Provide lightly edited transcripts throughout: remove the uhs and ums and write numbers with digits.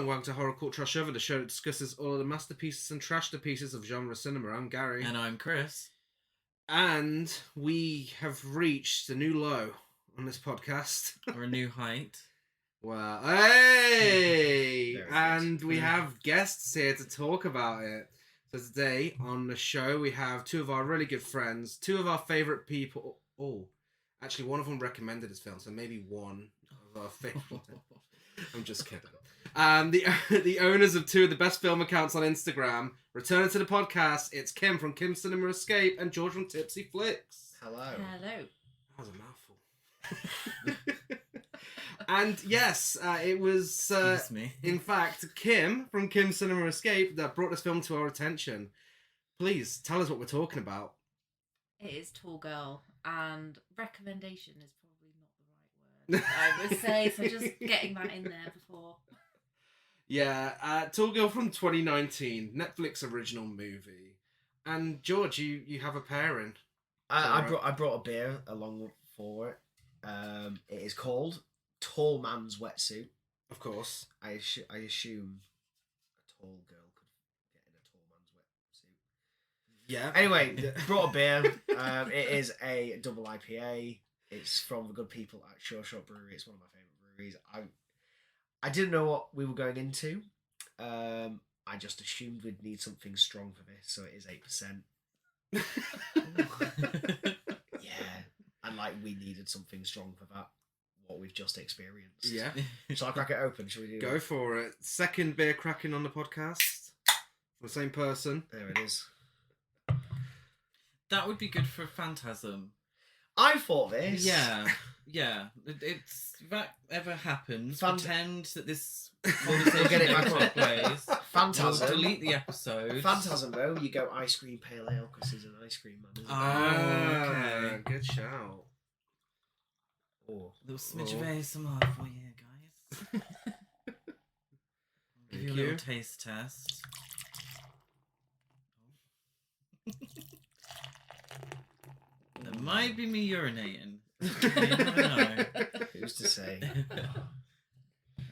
and welcome to Horror Culture Show, the show that discusses all of the masterpieces and trashterpieces of genre cinema. I'm Gary. And I'm Chris. And we have reached a new low on this podcast. Or a new height. Well, hey! And we good. have guests here to talk about it. So today on the show we have two of our really good friends, two of our favourite people. Oh, actually one of them recommended this film, so maybe one of our favourite. I'm just kidding. The owners of two of the best film accounts on Instagram. Returning to the podcast, it's Kim from Kim Cinema Escape and George from TipsyFlix. Hello. Hello. That was a mouthful. And yes, it was, in fact, Kim from Kim Cinema Escape that brought this film to our attention. Please, tell us what we're talking about. It is Tall Girl, and recommendation is probably not the right word, I would say, so just getting that in there before. Yeah, Tall Girl from 2019, Netflix original movie. And George, you have a pairing. I brought a beer along for it. It is called Tall Man's Wetsuit. Of course. I assume a tall girl could get in a tall man's wetsuit. Yeah. Anyway, brought a beer. It is a double IPA. It's from the good people at Sure Shot Brewery. It's one of my favourite breweries. I didn't know what we were going into. I just assumed we'd need something strong for this, so it is 8%. Yeah, and we needed something strong for that. What we've just experienced. Yeah. Shall I crack it open? Shall we do? Go for it. Second beer cracking on the podcast. The same person. There it is. That would be good for Phantasm. I thought this. Yeah. It's if that ever happens, pretend that this We'll conversation get it never back took on. place. Phantasm. We'll delete the episode. Phantasm, though, you go ice cream pale ale because he's an ice cream man, isn't Oh, okay. Good shout. Oh. A little smidge of ASMR for you guys. Give you a little taste test. That might be me urinating. You never know. Who's to say?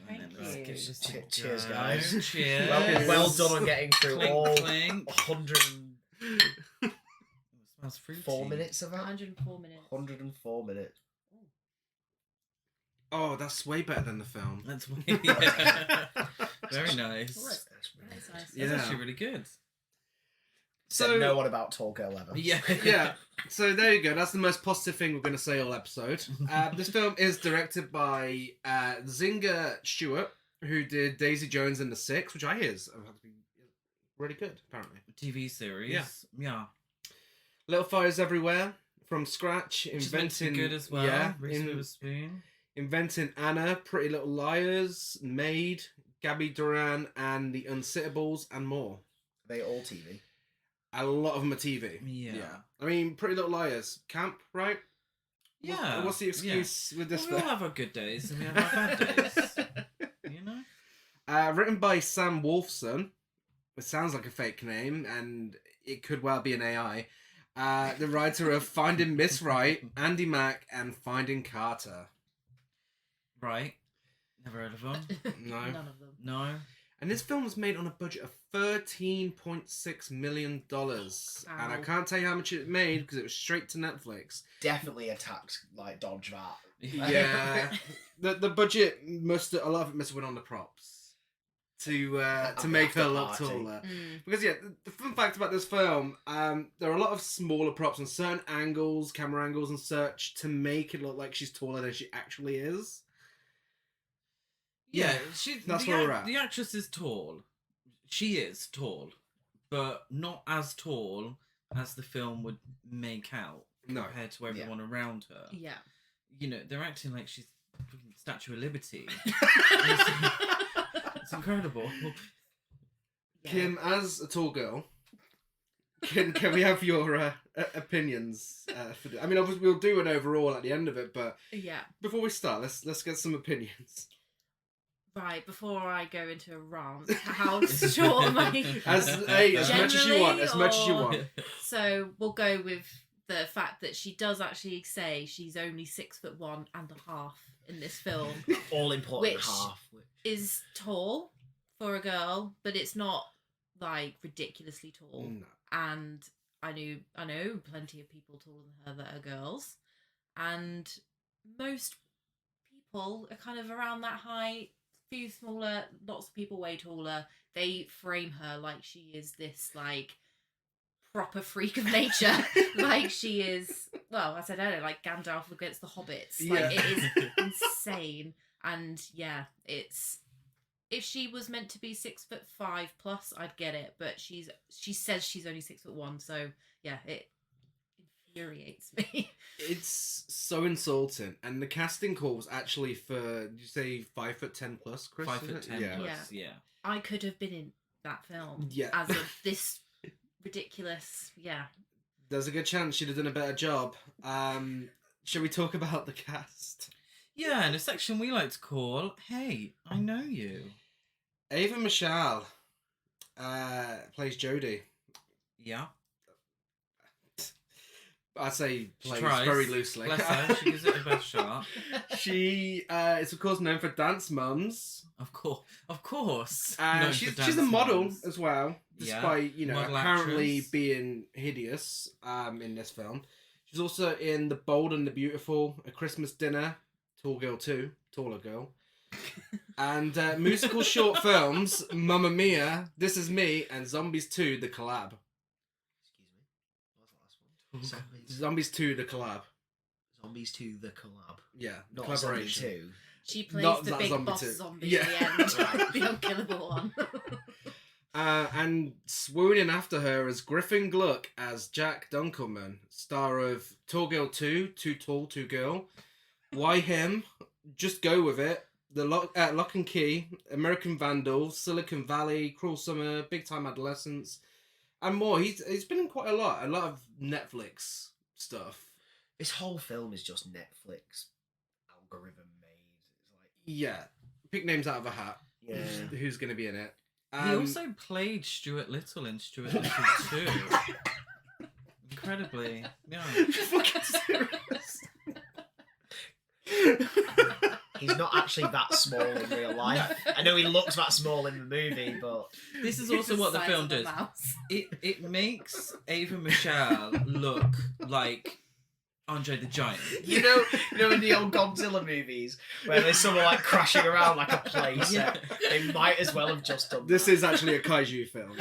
Thank Let's you. give this a Cheers, go. guys. Cheers. Well done on getting through Clink, all clink. 104 It smells fruity. minutes of that. 104 minutes. 104 minutes. Oh, that's way better than the film. That's weird. Yeah. Very nice. That's nice. Yeah. That's actually really good. So no one about Tall Girl ever. Yeah. Yeah, so there you go. That's the most positive thing we're going to say all episode. This film is directed by Zinga Stewart, who did Daisy Jones and the Six, which I hear is really good, apparently. TV series. Yeah. Little Fires Everywhere, from scratch, Which is meant to be inventing... good as well. Yeah, Reese Witherspoon. Inventing Anna, Pretty Little Liars, Maid, Gabby Duran, and The Unsittables, and more. Are they all TV? A lot of them are TV. Yeah. I mean, Pretty Little Liars, camp, right? Yeah. What's the excuse with this We all film? have our good days and we have our bad days. You know? Written by Sam Wolfson. It sounds like a fake name, and it could well be an AI. The writer of Finding Miss Right, Andy Mack, and Finding Carter. Right. Never heard of them. No. None of them. No. And this film was made on a budget of $13.6 million. And I can't tell you how much it made because it was straight to Netflix. Definitely a tax dodge that. Yeah. the budget a lot of it must have went on the props to make her look after party. taller. Because the fun fact about this film, there are a lot of smaller props and certain angles, camera angles and such, to make it look like she's taller than she actually is. Yeah, that's where we're at. The actress is tall. She is tall, but not as tall as the film would make out compared to everyone around her. Yeah. You know, they're acting like she's fucking Statue of Liberty. It's incredible. Yeah. Kim, as a tall girl, can we have your opinions? I mean, obviously we'll do an overall at the end of it, but Yeah. before we start, let's get some opinions. Right, before I go into a rant, how short am I? As much as you want, as much as you want. So we'll go with the fact that she does actually say she's only 6'1.5" in this film, All important Which- half. is tall for a girl, but it's not like ridiculously tall. No. And I know plenty of people taller than her that are girls, and most people are kind of around that height. Few smaller, lots of people way taller. They frame her like she is this like proper freak of nature, like she is. Well, I said earlier, like Gandalf against the hobbits. Like it is insane, and yeah, it's. If she was meant to be 6'5" plus, I'd get it. But she says she's only 6'1", so yeah, it infuriates me. It's so insulting, and the casting call was actually for. Did you say 5'10" plus, Chris? 5'10" plus, yeah. I could have been in that film. Yeah. As of this ridiculous, yeah. There's a good chance she'd have done a better job. Shall we talk about the cast? Yeah, in a section we like to call, Hey, I Know You. Ava Michelle plays Jodie. Yeah. I say plays Tries. very loosely. Bless her, she gives it her best shot. She is of course known for Dance Mums. Of course. She's a model as well, despite model apparently actress. being hideous in this film. She's also in The Bold and the Beautiful, A Christmas Dinner, Tall Girl 2, Taller Girl, and musical short films, Mamma Mia, This Is Me, and Zombies 2, The Collab. Excuse me. What was the last one? Zombies 2, The Collab. Zombies 2, the collab. Yeah, Not collaboration. Zombie 2. She plays Not the that big zombie boss too. zombie Yeah. at the end, the unkillable one. And swooning after her is Griffin Gluck as Jack Dunkelman, star of Tall Girl 2, Too Tall, Too Girl, Why Him, Just Go With It, The Lock and Key, American Vandal, Silicon Valley, Cruel Summer, Big Time Adolescence, and more. He's been in quite a lot of Netflix stuff. This whole film is just Netflix algorithm made. It's like, Yeah, pick names out of a hat. yeah. Who's going to be in it? He also played Stuart Little in Stuart Little 2. Incredibly. Yeah. Fucking serious. He's not actually that small in real life. I know he looks that small in the movie, but This is also what the Size film of a does. mouse. It makes Ava Michelle look like Andre the Giant. you know in the old Godzilla movies where there's someone like crashing around like a play set, they might as well have just done This that. is actually a kaiju film.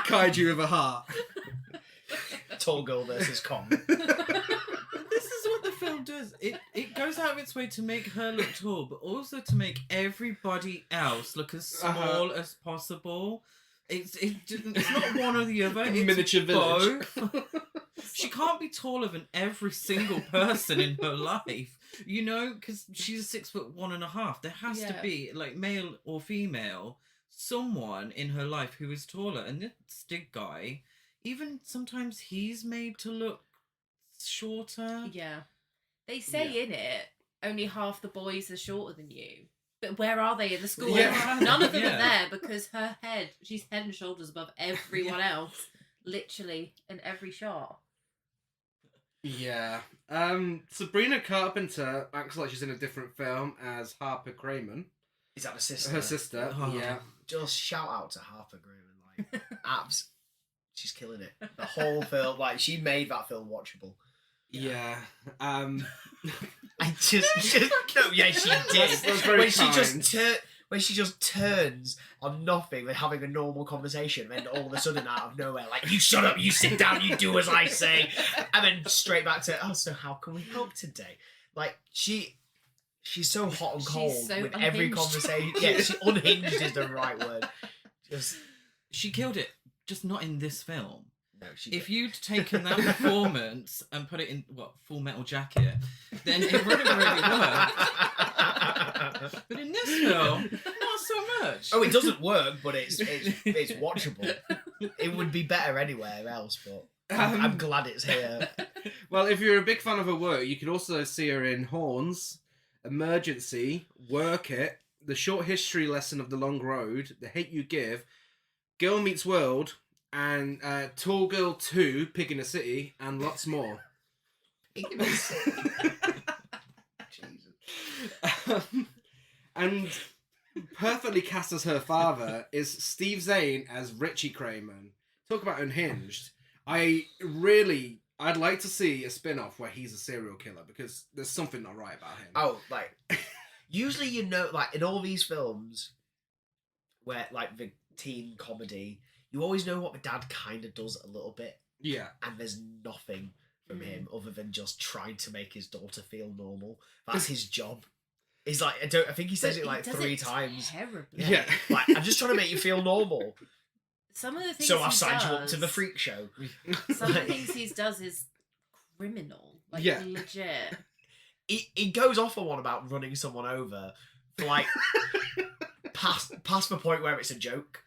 Kaiju with a heart. Tall Girl versus Kong. This is what the film does. It goes out of its way to make her look tall, but also to make everybody else look as small as possible. It's not one or the other. It's Miniature village. both. She can't be taller than every single person in her life, because she's 6'1.5". There has to be, like, male or female, someone in her life who is taller. And this Stig guy, even sometimes he's made to look shorter. Yeah. They say in it, only half the boys are shorter than you. But where are they in the school? Yeah. None of them are there because she's head and shoulders above everyone else, literally, in every shot. Yeah. Sabrina Carpenter acts like she's in a different film as Harper Crayman. Is that the sister? Her sister. Oh. Yeah. Just shout out to Harper Graham. Like, abs. She's killing it. The whole film, like, she made that film watchable. Yeah. I just no, yeah, she did. That's very when kind. When she just turns on nothing, they're having a normal conversation, and then all of a sudden, out of nowhere, like, you shut up, you sit down, you do as I say, and then straight back to, oh, so how can we help today? Like, she's so hot and cold so with every unhinged. conversation. Yeah, unhinged is the right word. She killed it, just not in this film. No, If you'd taken that performance and put it in, Full Metal Jacket, then it would have really worked. But in this film, not so much. Oh, it doesn't work, but it's watchable. It would be better anywhere else, but I'm glad it's here. Well, if you're a big fan of her work, you can also see her in Horns, Emergency, Work It, The Short History Lesson of the Long Road, The Hate You Give, Girl Meets World, and Tall Girl 2, Pig in a City, and lots more. Pig in a City. Jesus. And perfectly cast as her father is Steve Zahn as Richie Kramer. Talk about unhinged. I'd like to see a spin-off where he's a serial killer because there's something not right about him. Oh, like usually like in all these films where like the teen comedy, you always know what the dad kind of does a little bit, Yeah. and there's nothing from him other than just trying to make his daughter feel normal. That's his job. He's like, I think he says it like 3 times. Terribly. Yeah. Like, I'm just trying to make you feel normal. Some of the things So I've he signed you up does- to the freak show. Some of the things he does is criminal. Like, Yeah. legit. He goes off on one about running someone over for like past the point where it's a joke.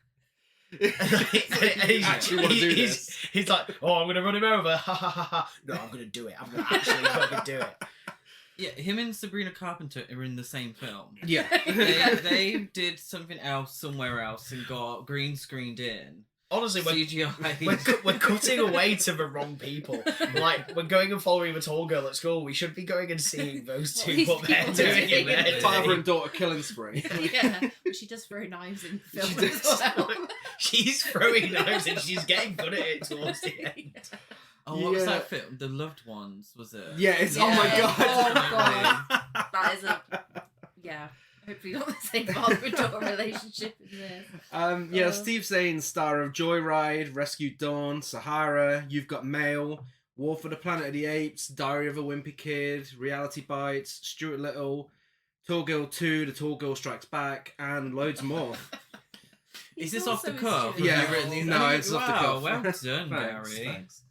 He's like, oh, I'm gonna run him over. Ha ha ha ha. No, I'm gonna do it. I'm gonna actually fucking do it. Yeah, him and Sabrina Carpenter are in the same film. Yeah. They did something else somewhere else and got green screened in. Honestly, CGI. we're cutting away to the wrong people. Like, we're going and following the tall girl at school. We should be going and seeing those two what they're doing in their Father day. and daughter killing spree. Yeah. But she does throw knives in the She film does. as well. She's throwing knives and she's getting good at it towards the end. Oh, what was Yeah. that film? The Loved Ones, was it? Yeah, it's oh my Yeah. god. Oh, God. That is yeah. Hopefully not the same father and daughter relationship in this. Steve Zahn, star of Joyride, Rescue Dawn, Sahara, You've Got Mail, War for the Planet of the Apes, Diary of a Wimpy Kid, Reality Bites, Stuart Little, Tall Girl 2, The Tall Girl Strikes Back, and loads more. Is He's this off the also cuff? in Yeah. Have you written these? No, it's off the Wow, cuff. well done, Thanks, Gary. thanks.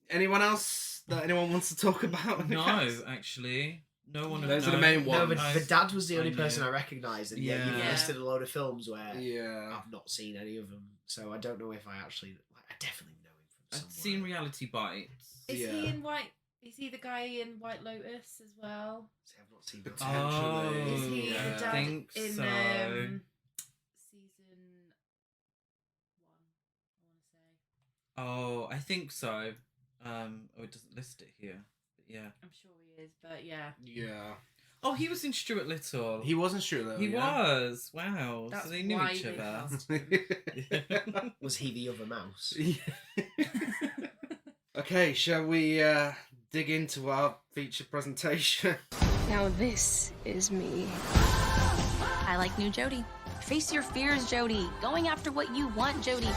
Anyone else that anyone wants to talk about? in the No, cast? actually. No one. Those are the main No, ones. but the dad was the only I person knew. I recognised, and yet you've Yeah. listed a load of films where Yeah. I've not seen any of them, so I don't know if I actually. Like, I definitely know him from I've somewhere. seen Reality Bites. Is Yeah. he in White? Is he the guy in White Lotus as well? See, I've not seen But- that. Potentially. Is he yeah. the dad think in so. season 1? I want to say. Oh, I think so. Oh, it doesn't list it here. But yeah. I'm sure he is, but yeah. Yeah. Oh, he was in Stuart Little. He wasn't sure though. He was. Wow. That's so they knew why each they other. cast him. Was he the other mouse? Okay, shall we dig into our feature presentation? Now this is me. I like new Jody. Face your fears, Jody. Going after what you want, Jody.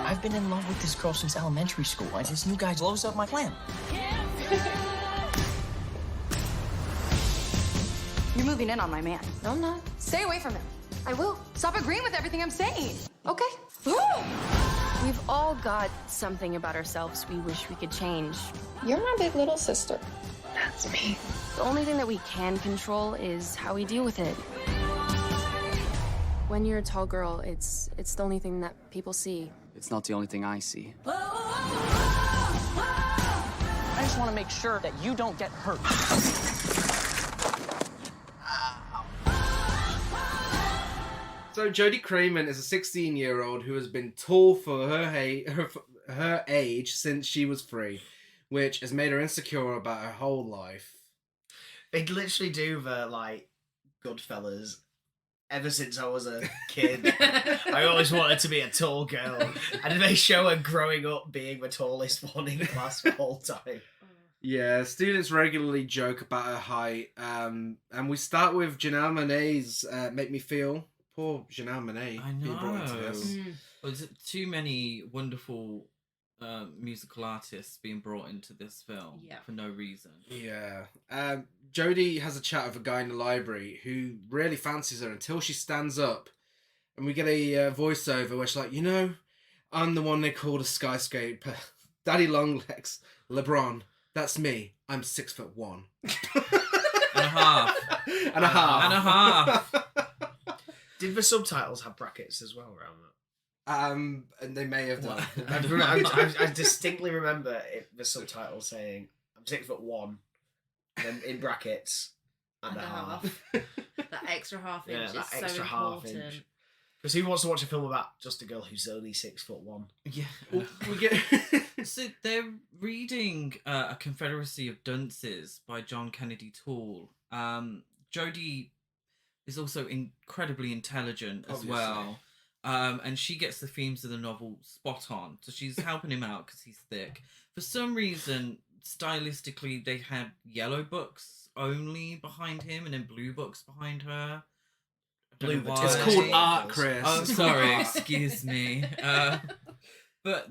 I've been in love with this girl since elementary school. This new guy blows up my plan. You're moving in on my man. No, I'm not. Stay away from him. I will. Stop agreeing with everything I'm saying. Okay. We've all got something about ourselves we wish we could change. You're my big little sister. That's me. The only thing that we can control is how we deal with it. When you're a tall girl, it's the only thing that people see. It's not the only thing I see. I just want to make sure that you don't get hurt. So Jodie Kramer is a 16-year-old who has been tall for her age since she was 3, which has made her insecure about her whole life. They literally do the like Goodfellas. Ever since I was a kid, I always wanted to be a tall girl, and they show her growing up being the tallest one in class the whole time. Yeah, students regularly joke about her height, and we start with Janelle Monáe's "Make Me Feel." Poor Janelle Monáe I being brought into know. this. Well, there's too many wonderful musical artists being brought into this film Yeah. for no reason. Yeah. Jodie has a chat with a guy in the library who really fancies her until she stands up. And we get a voiceover where she's like, you know, I'm the one they called a skyscraper. Daddy Longlegs, LeBron, that's me. I'm 6'1". And a half. And a half. And a half. Did the subtitles have brackets as well around that? And they may have done. I distinctly remember the subtitle saying, "I'm 6'1", then in brackets, and a half. That extra half inch Yeah, is that so extra half important. inch. Because who wants to watch a film about just a girl who's only 6'1"? Yeah. We get. So they're reading A Confederacy of Dunces by John Kennedy Toole. Jodie is also incredibly intelligent as Obviously. well. And she gets the themes of the novel spot on. So she's helping him out because he's thick. For some reason, stylistically, they had yellow books only behind him and then blue books behind her. Blue Why. It's called art, Chris. Oh, It's sorry, called art. excuse me. But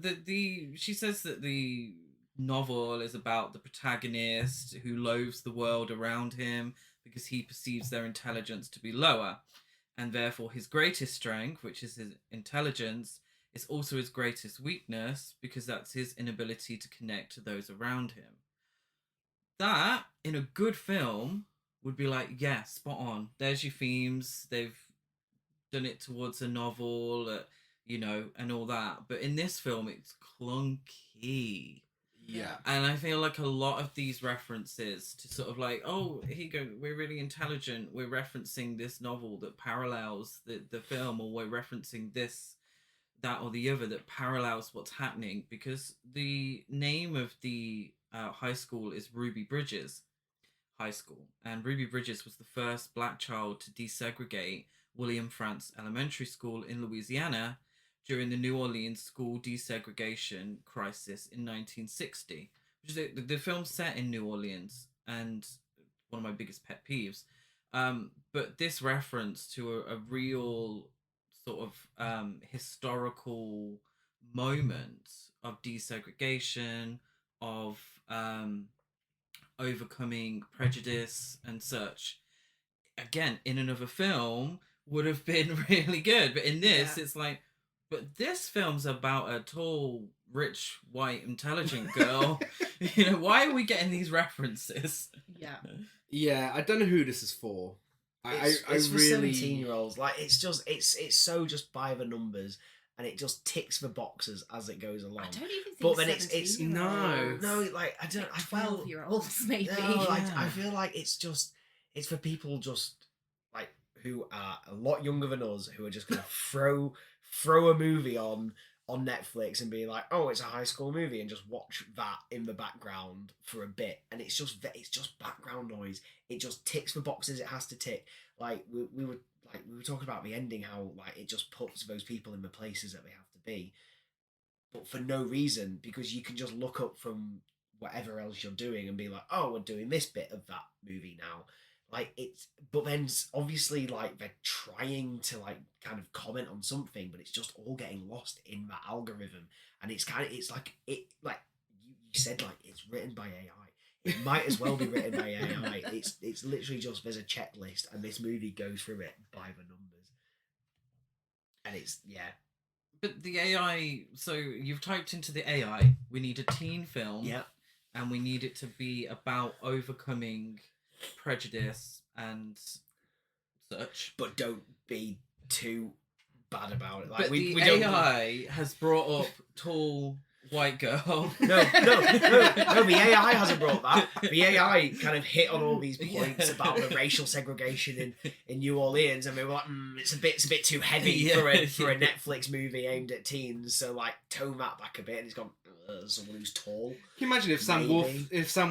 she says that the novel is about the protagonist who loathes the world around him because he perceives their intelligence to be lower, and therefore his greatest strength, which is his intelligence, is also his greatest weakness because that's his inability to connect to those around him. That, in a good film, would be like, yeah, spot on. There's your themes. They've done it towards a novel, and all that. But in this film, it's clunky. Yeah. And I feel like a lot of these references to sort of like, oh, here you go, we're really intelligent. We're referencing this novel that parallels the film, or we're referencing this, that, or the other that parallels what's happening, because the name of the high school is Ruby Bridges High School. And Ruby Bridges was the first black child to desegregate William Frantz Elementary School in Louisiana during the New Orleans school desegregation crisis in 1960. Which is the film's set in New Orleans, and one of my biggest pet peeves. But this reference to a real sort of historical moment of desegregation, of overcoming prejudice and such, again, in another film, would have been really good. But in this, it's like, but this film's about a tall, rich, white, intelligent girl. Why are we getting these references? Yeah. Yeah, I don't know who this is for. It's for really 17-year-olds. Like, it's so just by the numbers, and it just ticks the boxes as it goes along. I don't even think. But then it's no, like I don't. I feel 12-year-olds maybe. No, I feel like it's for people just like who are a lot younger than us, who are just gonna throw a movie on Netflix and be like, oh, it's a high school movie, and just watch that in the background for a bit, and it's just background noise. It just ticks the boxes it has to tick. Like we were talking about the ending, how like it just puts those people in the places that they have to be, but for no reason, because you can just look up from whatever else you're doing and be like, oh, we're doing this bit of that movie now. Like but then obviously like they're trying to like kind of comment on something, but it's just all getting lost in that algorithm, and it's like you said, like it's written by AI. It might as well be written by AI. It's literally just there's a checklist, and this movie goes through it by the numbers, and it's But the AI, so you've typed into the AI, we need a teen film, and we need it to be about overcoming prejudice and such. But don't be too bad about it. Like, but we AI has brought up tall white girl. No, the AI hasn't brought that. The AI kind of hit on all these points about the racial segregation in New Orleans, and we were like, it's a bit too heavy for a Netflix movie aimed at teens. So like tone that back a bit, and it's gone. Someone who's tall. Can you imagine if Sam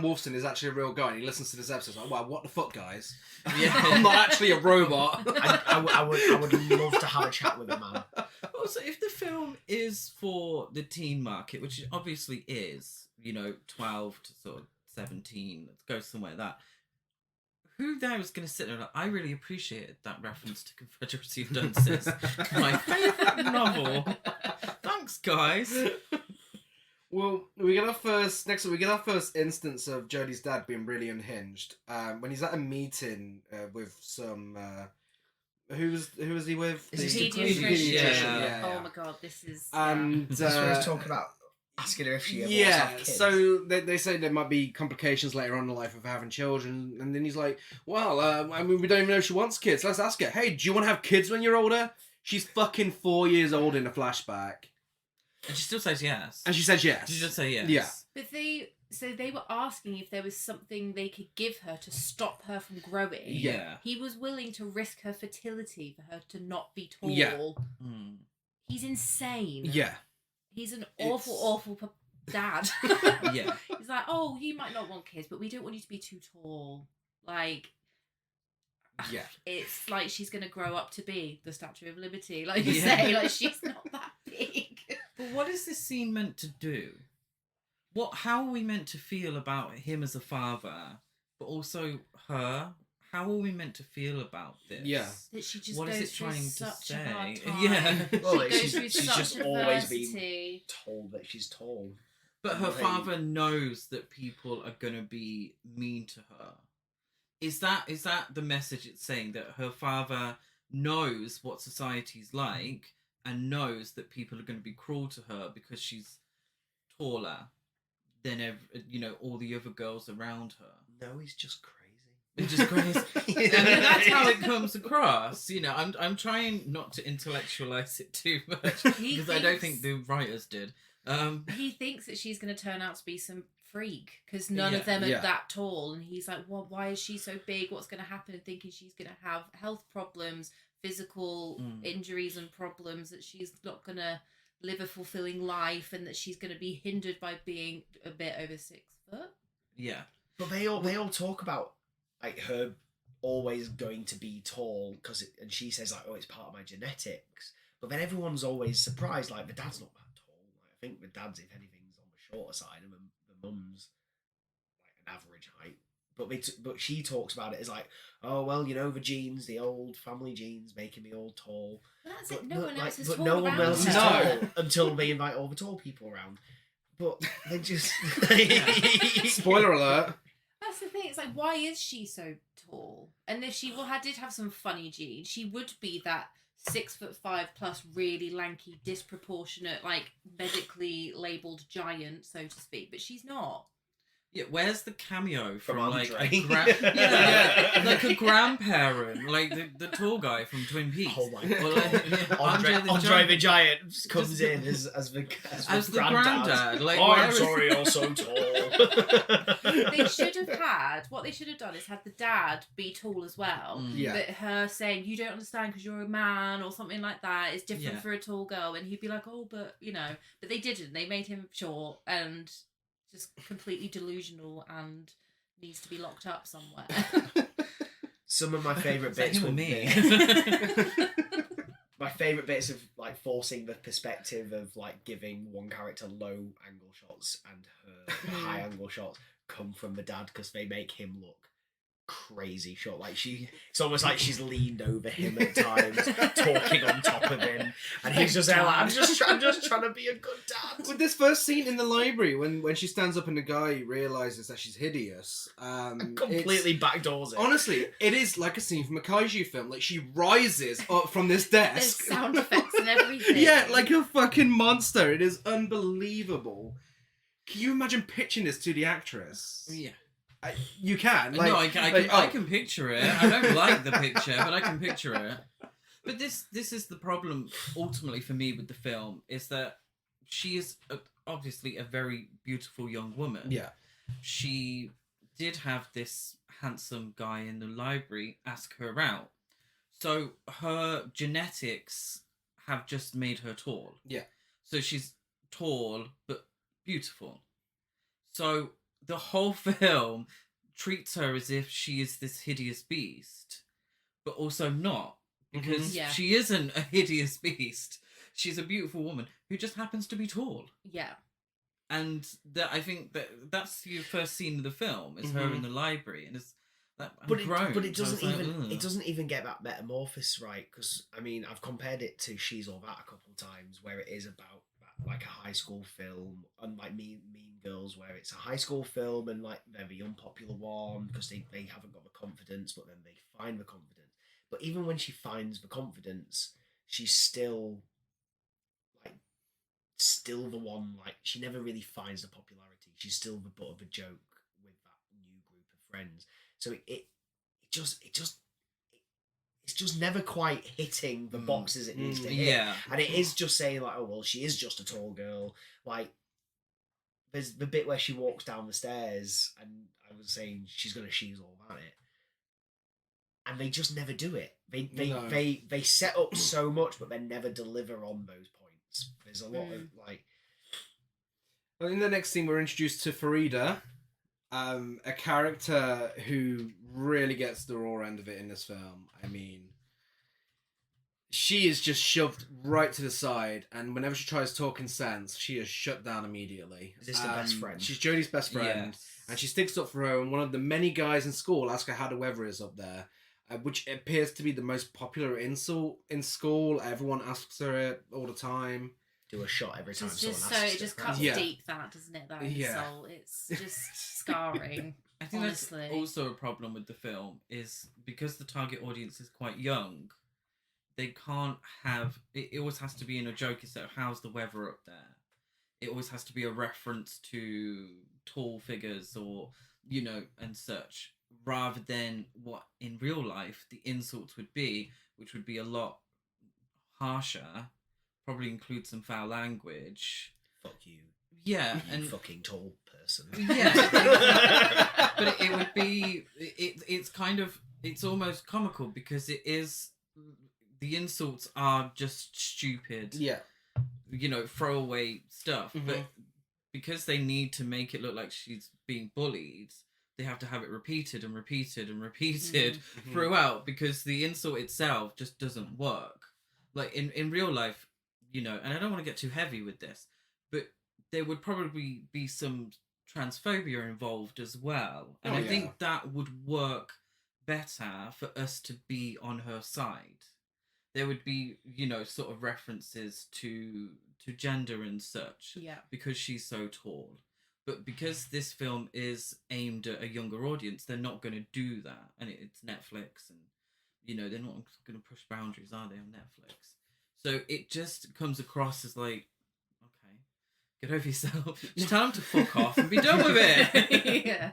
Wolfson is actually a real guy and he listens to this episode? Like, wow, what the fuck, guys? Yeah, I'm not actually a robot. I would love to have a chat with him, man. Also, if the film is for the teen market, which it obviously is, 12 to sort of 17, let's go somewhere like that. Who there was going to sit there like, I really appreciated that reference to Confederacy of Dunces. My favourite novel. Thanks, guys. Well, we get our first instance of Jodie's dad being really unhinged. When he's at a meeting with some who was he with? Is the pediatrician. Yeah. Oh my god, this is. And this was talking about asking her if she ever wants to have kids. So they say there might be complications later on in life of having children, and then he's like, "Well, I mean, we don't even know if she wants kids. Let's ask her. Hey, do you want to have kids when you're older?" She's fucking 4 years old in a flashback. And she still says yes. And she says yes. She just say yes. Yeah. But they were asking if there was something they could give her to stop her from growing. Yeah. He was willing to risk her fertility for her to not be tall. Yeah. He's insane. Yeah. He's an awful dad. Yeah. He's like, oh, you might not want kids, but we don't want you to be too tall. Like, Yeah. It's like she's going to grow up to be the Statue of Liberty, like you say. Like, she's not that big. But what is this scene meant to do? How are we meant to feel about him as a father, but also her? How are we meant to feel about this? Yeah. That she just what goes is it through trying to such a say? hard time. Yeah. Well, She goes she's through she's such just always adversity. been told that she's tall. But her They- father knows that people are gonna be mean to her. Is that the message it's saying, that her father knows what society's like and knows that people are going to be cruel to her because she's taller than all the other girls around her? No, he's just crazy. It's just crazy. And that's how it comes across. I'm trying not to intellectualize it too much because I don't think the writers did. He thinks that she's going to turn out to be some freak because none of them are that tall, and he's like, well, why is she so big? What's going to happen? Thinking she's going to have health problems, physical injuries and problems, that she's not going to live a fulfilling life, and that she's going to be hindered by being a bit over 6 foot. Yeah. But they all talk about like her always going to be tall and she says like, oh, it's part of my genetics. But then everyone's always surprised, like the dad's not that tall. Like, I think the dad's, if anything's, on the shorter side, and the mum's like an average height. But she talks about it as like, oh well, the genes, the old family genes, making me all tall. But that's it. No one else is but tall no one around else is her. tall until they invite all the tall people around. But they just Spoiler alert. That's the thing. It's like, why is she so tall? And if she did have some funny genes, she would be that 6'5" plus, really lanky, disproportionate, like medically labelled giant, so to speak. But she's not. Yeah, where's the cameo from like Andre. like a grandparent, like the tall guy from Twin Peaks? Oh my Or like, Andre the Giant comes in as the granddad. Like, I'm sorry, you're so tall. They should have had, what they should have done is had the dad be tall as well. Yeah. But her saying, you don't understand because you're a man, or something like that, is different for a tall girl. And he'd be like, oh, but but they didn't. They made him short and just completely delusional and needs to be locked up somewhere. Some of my favourite bits with me. My favourite bits of like forcing the perspective of like giving one character low angle shots and her high angle shots come from the dad, because they make him look crazy short. Like it's almost like she's leaned over him at times, talking on top of him, and he's just there like, I'm just trying to be a good dad. With this first scene in the library, when she stands up and the guy realizes that she's hideous, completely backdoors it. Honestly, it is like a scene from a kaiju film. Like, she rises up from this desk. There's sound effects and everything. Yeah, like a fucking monster. It is unbelievable. Can you imagine pitching this to the actress? Yeah. You can. Like, no, I can picture it. I don't like the picture, but I can picture it. But this is the problem, ultimately, for me with the film, is that she is obviously a very beautiful young woman. Yeah. She did have this handsome guy in the library ask her out. So her genetics have just made her tall. Yeah. So she's tall, but beautiful. So the whole film treats her as if she is this hideous beast, but also not, because she isn't a hideous beast. She's a beautiful woman who just happens to be tall. Yeah. And I think that's your first scene of the film, is her in the library, and it's that. But it doesn't even get that metamorphosis right, because I mean, I've compared it to She's All That a couple of times, where it is about like a high school film, unlike Mean Girls, where it's a high school film and like they're the unpopular one because they haven't got the confidence, but then they find the confidence. But even when she finds the confidence, she's still the one, like, she never really finds the popularity. She's still the butt of a joke with that new group of friends. So it's just never quite hitting the boxes it needs to hit. Yeah. And it is just saying like, oh well, she is just a tall girl. Like, there's the bit where she walks down the stairs and I was saying she's gonna She's All That it. And they just never do it. They set up so much but then never deliver on those points. There's a lot of like, in the next scene we're introduced to Farida. A character who really gets the raw end of it in this film. I mean, she is just shoved right to the side, and whenever she tries talking sense, she is shut down immediately. Is this the best friend? She's Jodie's best friend, and she sticks up for her, and one of the many guys in school ask her how the weather is up there, which appears to be the most popular insult in school. Everyone asks her it all the time. Do a shot every time someone just asks so it. it just cuts deep, that doesn't it? That insult. It's just scarring. I think honestly. That's also a problem with the film is because the target audience is quite young. They can't have it. Always has to be in a joke instead of how's the weather up there. It always has to be a reference to tall figures or and such, rather than what in real life the insults would be, which would be a lot harsher. Probably include some foul language. Fuck you. Yeah, and fucking tall person. Yeah, but it would be. It's kind of. It's almost comical because it is. The insults are just stupid. Yeah. Throwaway stuff. But because they need to make it look like she's being bullied, they have to have it repeated and repeated and repeated throughout because the insult itself just doesn't work. Like in real life. And I don't want to get too heavy with this, but there would probably be some transphobia involved as well. And I think that would work better for us to be on her side. There would be, sort of references to gender and such. Yeah. Because she's so tall. But because this film is aimed at a younger audience, they're not going to do that. And it's Netflix and, they're not going to push boundaries, are they, on Netflix? So it just comes across as like, okay, get over yourself. Just tell them to fuck off and be done with it. Yeah.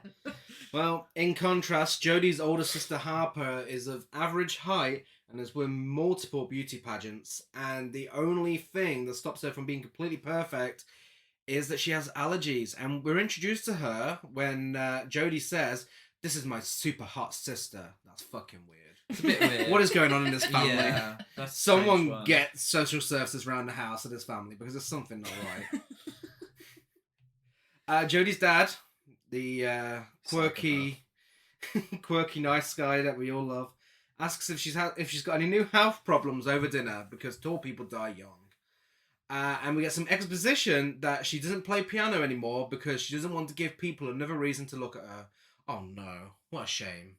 Well, in contrast, Jodie's older sister Harper is of average height and has won multiple beauty pageants. And the only thing that stops her from being completely perfect is that she has allergies. And we're introduced to her when Jodie says, "This is my super hot sister." That's fucking weird. It's a bit weird. What is going on in this family? Yeah, that's someone get social services around the house of this family because there's something not right. Jodie's dad, the quirky nice guy that we all love, asks if she's got any new health problems over dinner because tall people die young. And we get some exposition that she doesn't play piano anymore because she doesn't want to give people another reason to look at her. Oh no, what a shame.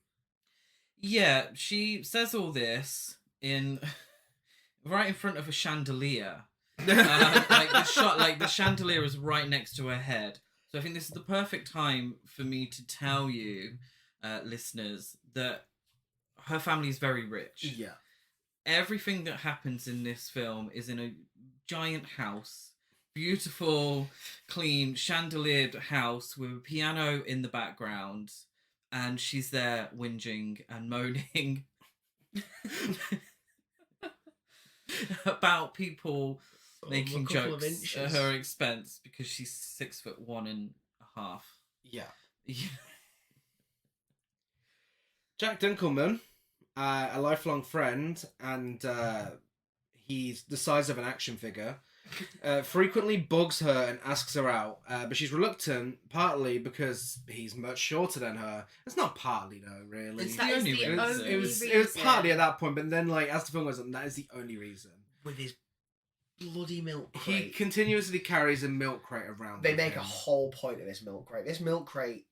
Yeah, she says all this right in front of a chandelier. The chandelier is right next to her head. So I think this is the perfect time for me to tell you, listeners, that her family is very rich. Yeah. Everything that happens in this film is in a giant house, beautiful, clean, chandeliered house with a piano in the background. And she's there whinging and moaning about people making jokes at her expense because she's 6'1.5". Yeah. Jack Dunkelman, a lifelong friend, and he's the size of an action figure, frequently bugs her and asks her out, but she's reluctant, partly because he's much shorter than her. It's not partly, though, really. It's the only reason. It was partly at that point, but then, as the film goes on, that is the only reason. With his bloody milk crate. He continuously carries a milk crate around. They make a whole point of this milk crate. This milk crate...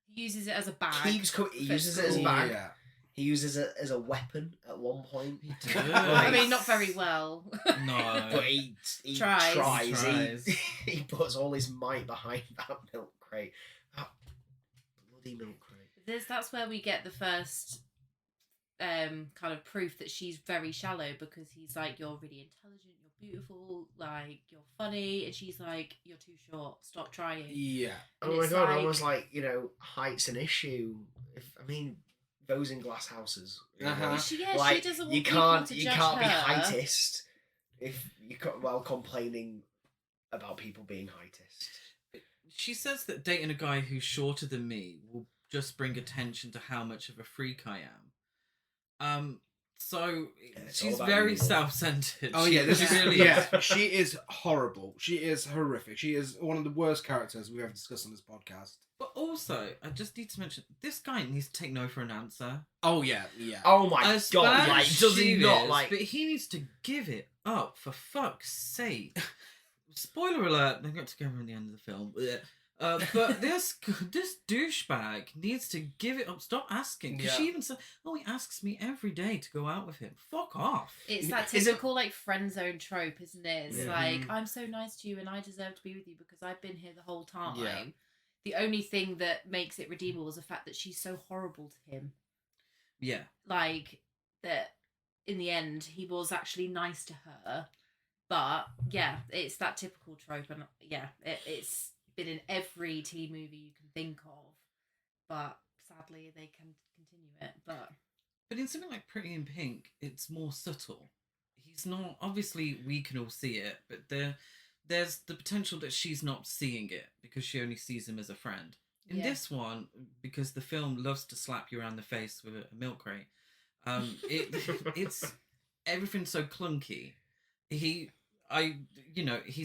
He uses it as a bag. He uses it as a bag. Yeah. He uses it as a weapon at one point. I mean, not very well. No. But he tries. He puts all his might behind that milk crate. That bloody milk crate. That's where we get the first kind of proof that she's very shallow, because he's like, "You're really intelligent, you're beautiful, like, you're funny," and she's like, "You're too short, stop trying." Yeah. And oh my god, almost like, height's an issue. Those in glass houses. She doesn't want you people can't to be judge her. heightist if you while complaining about people being heightist. She says that dating a guy who's shorter than me will just bring attention to how much of a freak I am. So she's very self-centered. Oh yeah, this really is. She is horrible. She is horrific. She is one of the worst characters we've ever discussed on this podcast. But also, I just need to mention, this guy needs to take no for an answer. Oh, yeah, yeah. Oh my As god, bad like, as does he she not, is, like... But he needs to give it up, for fuck's sake. Spoiler alert, they got together in the end of the film. But this douchebag needs to give it up. Stop asking. Because she even said, he asks me every day to go out with him. Fuck off. It's that typical, like, friend zone trope, isn't it? It's like, I'm so nice to you and I deserve to be with you because I've been here the whole time. Yeah. The only thing that makes it redeemable is the fact that she's so horrible to him. Yeah. Like, that in the end, he was actually nice to her. But, yeah, it's that typical trope. And, yeah, it's been in every teen movie you can think of. But, sadly, they can continue it. But in something like Pretty in Pink, it's more subtle. He's not... Obviously, we can all see it, but there's the potential that she's not seeing it because she only sees him as a friend. In this one, because the film loves to slap you around the face with a milk crate, it's everything's so clunky. He's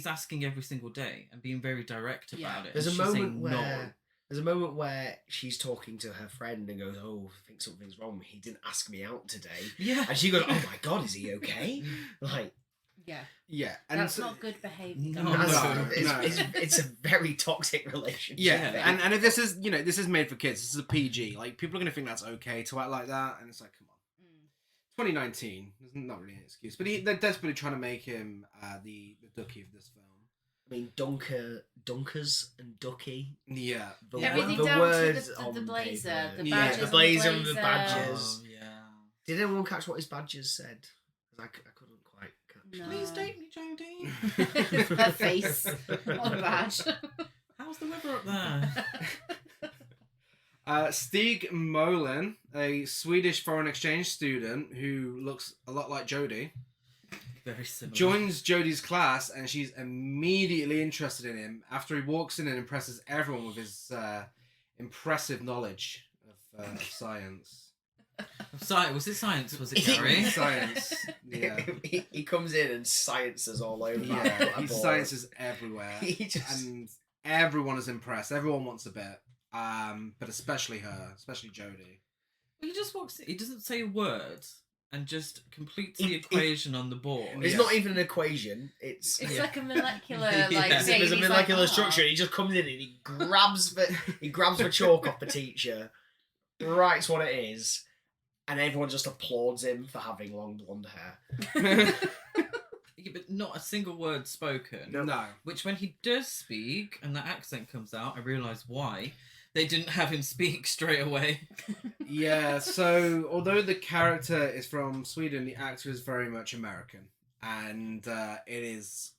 asking every single day and being very direct about it. There's and a she's moment saying where no. there's a moment where she's talking to her friend and goes, "Oh, I think something's wrong. He didn't ask me out today." Yeah, and she goes, "Oh my god, is he okay?" Like, yeah, and that's not good behaviour. No, it's a very toxic relationship. Yeah, and if this is this is made for kids, this is a PG. Like, people are gonna think that's okay to act like that, and it's like, come on, 2019. There's not really an excuse, but they're desperately trying to make him the Ducky of this film. I mean, Dunkers and Ducky. Yeah, everything the down words to the on blazer, paper. the badges, the blazer and the badges. badges. Did anyone catch what his badges said? Because I couldn't quite catch. No. Please date me, Jodie. Her face on a badge. How's the weather up there? Stig Molin, a Swedish foreign exchange student who looks a lot like Jodie, very similar, joins Jodie's class, and she's immediately interested in him after he walks in and impresses everyone with his impressive knowledge of science. Science? Was it science? Was it Gary? Science. Yeah. He comes in and sciences all over. Yeah, he sciences everywhere. And everyone is impressed. Everyone wants a bit. But especially her, especially Jodie. He just walks in, he doesn't say a word and just completes the equation on the board. It's not even an equation. It's like a molecular, there's a molecular structure. And he just comes in and he grabs the chalk off the teacher, writes what it is, and everyone just applauds him for having long blonde hair. Yeah, but not a single word spoken. No. Which, when he does speak and that accent comes out, I realise why they didn't have him speak straight away. Yeah, so although the character is from Sweden, the actor is very much American. And it is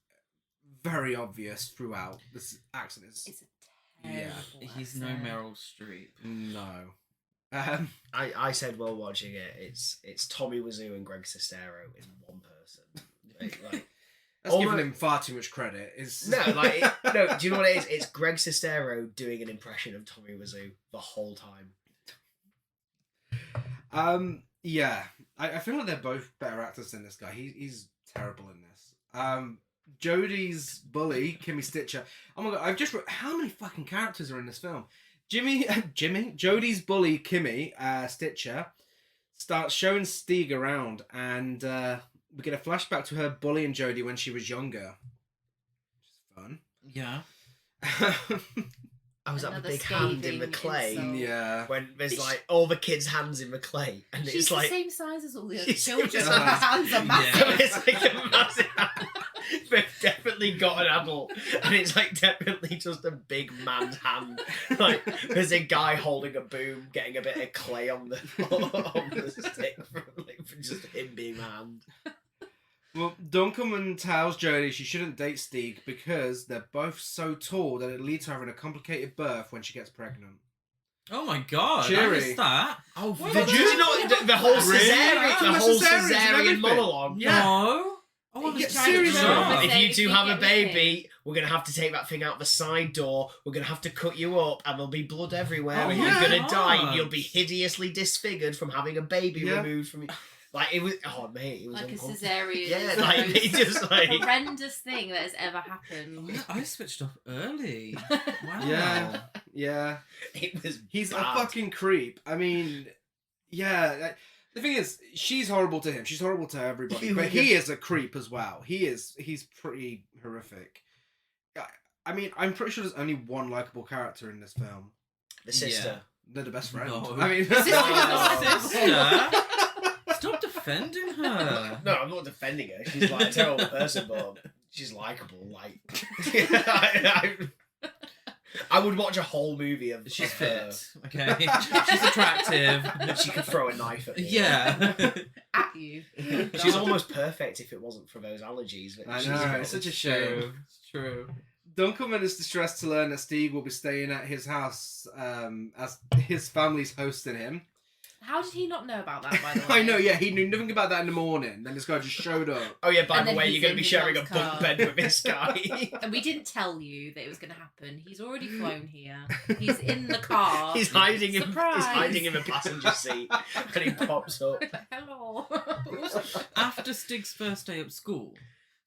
very obvious throughout. This accent is... It's a terrible He's no Meryl Streep. No. I said while watching it, it's Tommy Wiseau and Greg Sestero in one person. Like, that's giving him far too much credit. No, do you know what it is? It's Greg Sestero doing an impression of Tommy Wiseau the whole time. Yeah. I feel like they're both better actors than this guy. He's terrible in this. Jodie's bully, Kimmy Stitcher. Oh my god, I've just how many fucking characters are in this film? Jodie's bully, Kimmy Stitcher, starts showing Stig around, and we get a flashback to her bullying Jodie when she was younger. Which is fun. Yeah. I was at the big hand in the clay. Insult. Yeah. When there's like all the kids' hands in the clay, and She's it's like the same size as all the other She's children. just- Her hands are massive. So it's like a massive hand. They've definitely got an adult, and it's like definitely just a big man's hand. Like there's a guy holding a boom, getting a bit of clay on the stick for just him being a hand. Well, Dunkelman tells Jodie she shouldn't date Stig because they're both so tall that it leads to having a complicated birth when she gets pregnant. Oh my god! Cheery. I missed that. Oh, did you know the whole cesarean monologue? Yeah. No. Oh, Yeah, Seriously, seriously. if you two have a baby, we're going to have to take that thing out the side door. We're going to have to cut you up, and there'll be blood everywhere, Oh and my you're going to die, and God. you'll be hideously disfigured from having a baby removed from you. Like it was, oh mate, it was like a uncomfortable. cesarean. Yeah, is the like most they just like horrendous thing that has ever happened. I switched off early. Wow. Yeah, yeah. it was. He's bad. a fucking creep. I mean, yeah. Like, the thing is, she's horrible to him. She's horrible to everybody. But he is a creep as well. He's pretty horrific. I mean, I'm pretty sure there's only one likable character in this film. The sister. Yeah. They're the best friend. No. I mean, Sister? Stop defending her. No, I'm not defending her. She's like a terrible person, but she's likable. Like, I would watch a whole movie of She's her. fit. Okay. She's attractive. She could throw a knife at me. Yeah. At you. She's almost perfect if it wasn't for those allergies. But I she's know, not. it's such a shame. It's true. Dunkelman is distressed to learn that Stieg will be staying at his house as his family's hosting him. How did he not know about that, by the way? I know, yeah, he knew nothing about that in the morning. Then this guy just showed up. Oh yeah, by And the then way, he's you're going to in be his sharing a mum's bunk car. bed with this guy. And we didn't tell you that it was going to happen. He's already flown here. He's in the car. He's hiding him. Surprise! He's hiding in the passenger seat, and he pops up. Hello. After Stig's first day at school.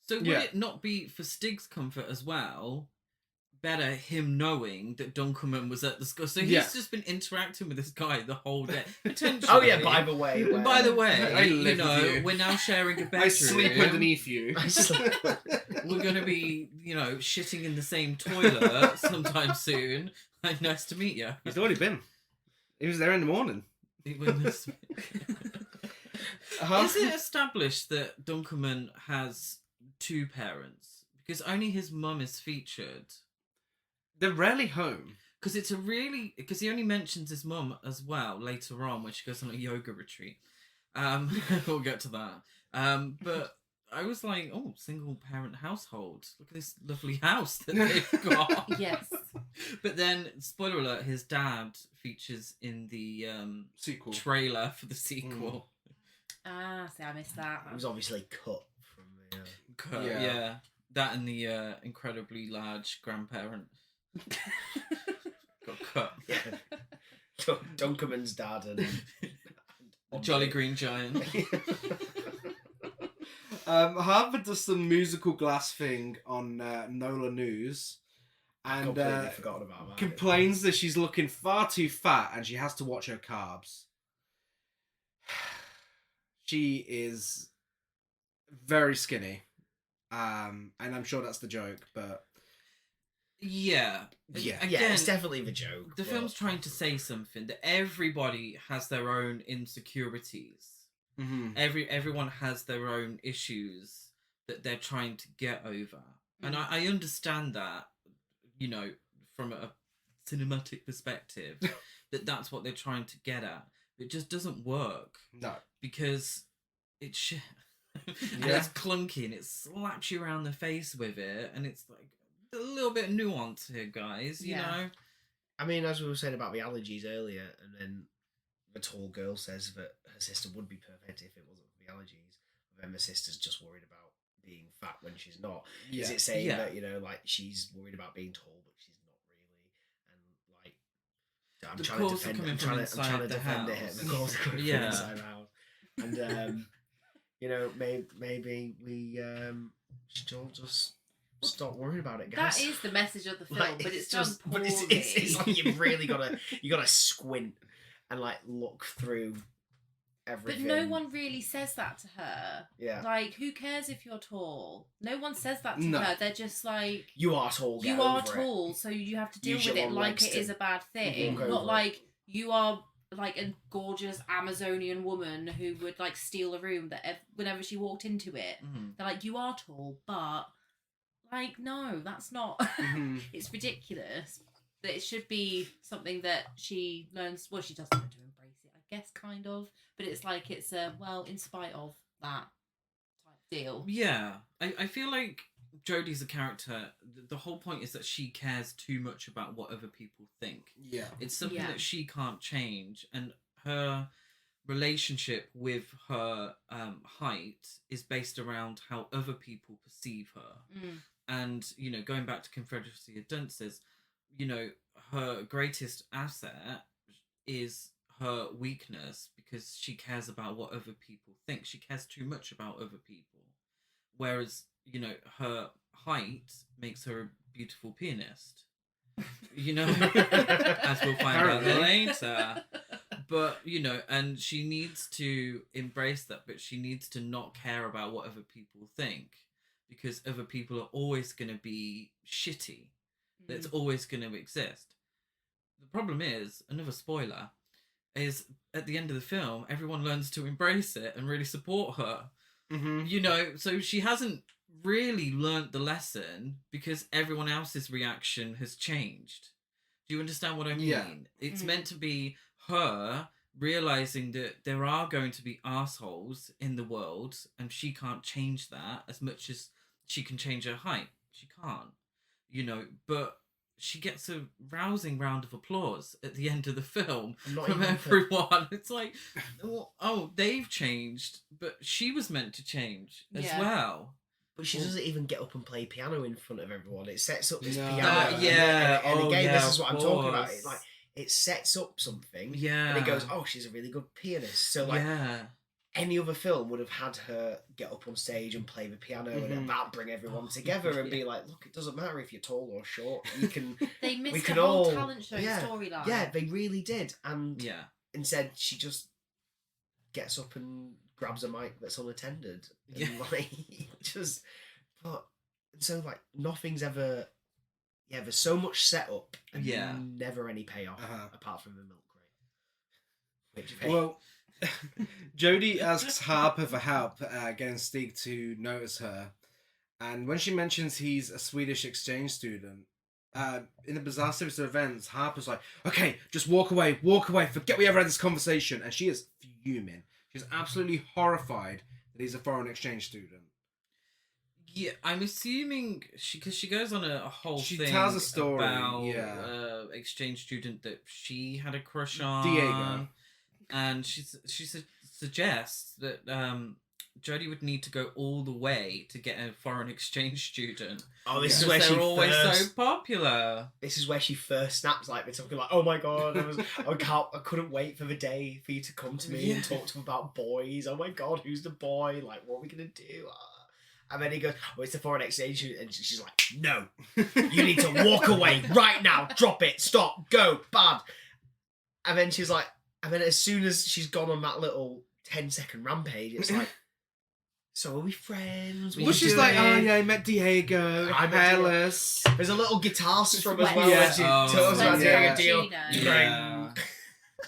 So would it not be for Stig's comfort as well, better him knowing that Dunkelman was at the school? So he's just been interacting with this guy the whole day. Potentially. Oh yeah, by the way. I live with you. we're now sharing a bedroom. I sleep underneath you. We're going to be, shitting in the same toilet sometime soon. Nice to meet you. He's already been. He was there in the morning. Is it established that Dunkelman has two parents? Because only his mum is featured. They're rarely home. Because he only mentions his mum as well later on when she goes on a yoga retreat. We'll get to that. But I was like, oh, single parent household. Look at this lovely house that they've got. Yes. But then, spoiler alert, his dad features in the sequel trailer for the sequel. See, I missed that. It was obviously cut from the. Cut, yeah. That and the incredibly large grandparent. Got cut. Yeah. Dunkerman's dad and Jolly Green Giant. Harvard does some musical glass thing on Nola News, and completely forgotten about that. complains that she's looking far too fat and she has to watch her carbs. She is very skinny, and I'm sure that's the joke, but Yeah. Yeah, Again, it's definitely the joke. The but- film's trying to say something that everybody has their own insecurities. Mm-hmm. Everyone has their own issues that they're trying to get over, and I understand that, from a cinematic perspective, that's what they're trying to get at. It just doesn't work. No, because it's shit. And Yeah. it's clunky and it slaps you around the face with it, and it's like a little bit of nuance here, guys. You know. I mean, as we were saying about the allergies earlier, and then the tall girl says that her sister would be perfect if it wasn't for the allergies. And then the sister's just worried about being fat when she's not. Is it saying that like she's worried about being tall, but she's not really, and like I'm The trying to calls are defend. coming I'm from trying inside to the defend it. house. The calls are coming from Yeah. inside the house, and maybe we should all just stop worrying about it, guys. That is the message of the film, Like, but it's done but poorly. it's like you've really gotta squint and like look through everything. But no one really says that to her. Yeah. Like, who cares if you're tall? No one says that to No. her. They're just like, You are tall. Get you are over it. tall, so you have to deal Use with your it long like legs it to is a bad thing. walk Not over like you are like a gorgeous Amazonian woman who would like steal a room that whenever she walked into it, they're like, you are tall, but like, no, that's not. Mhm. It's ridiculous. That it should be something that she learns. Well, she doesn't learn to embrace it, I guess, kind of. But it's like it's in spite of that type deal. Yeah, I feel like Jodie's a character. The whole point is that she cares too much about what other people think. Yeah. It's something Yeah. that she can't change, and her relationship with her height is based around how other people perceive her. Mm. And, going back to Confederacy of Dunces, her greatest asset is her weakness because she cares about what other people think. She cares too much about other people. Whereas, you know, her height makes her a beautiful pianist. You know, as we'll find out later. But, you know, and she needs to embrace that, but she needs to not care about what other people think, because other people are always going to be shitty. That's always going to exist. The problem is, another spoiler, is at the end of the film, everyone learns to embrace it and really support her. You know, so she hasn't really learnt the lesson because everyone else's reaction has changed. Do you understand what I mean? Yeah. It's meant to be her realizing that there are going to be assholes in the world and she can't change that as much as she can change her height. She can't, you know, but she gets a rousing round of applause at the end of the film from everyone. It's like, oh, they've changed, but she was meant to change as well. But she doesn't even get up and play piano in front of everyone. It sets up this piano. And again, this is what I'm talking about. It, like, it sets up something. Yeah. And it goes, oh, she's a really good pianist. So, like, any other film would have had her get up on stage and play the piano and about bring everyone together and be like, look, it doesn't matter if you're tall or short. You can. They missed we the can whole all, talent show storyline. Yeah, they really did. And instead, she just gets up and grabs a mic that's unattended. And like, just, but, so like, nothing's ever, there's so much setup and never any payoff apart from the milk crate. Well, Jodie asks Harper for help getting Stig to notice her, and when she mentions he's a Swedish exchange student, in the bizarre series of events, Harper's like, okay, just walk away, forget we ever had this conversation, and she is fuming. She's absolutely horrified that he's a foreign exchange student. Yeah, I'm assuming because she goes on a whole thing. She tells a story about exchange student that she had a crush on. Diego. And she suggests that Jodie would need to go all the way to get a foreign exchange student. Oh, this is where they're always so popular. This is where she first snaps like this. I'm like, oh my god, I couldn't wait for the day for you to come to me and talk to him about boys. Oh my god, who's the boy? Like, what are we gonna do? And then he goes, oh, it's the foreign exchange student. And she's like, no, you need to walk away right now. Drop it. Stop. Go. Bad. And then she's like, and then as soon as she's gone on that little 10-second rampage, it's like, so are we friends? Well, she's like, oh yeah, I met Diego. I'm hairless. There's a little guitar strum as well. When she talks about Diego.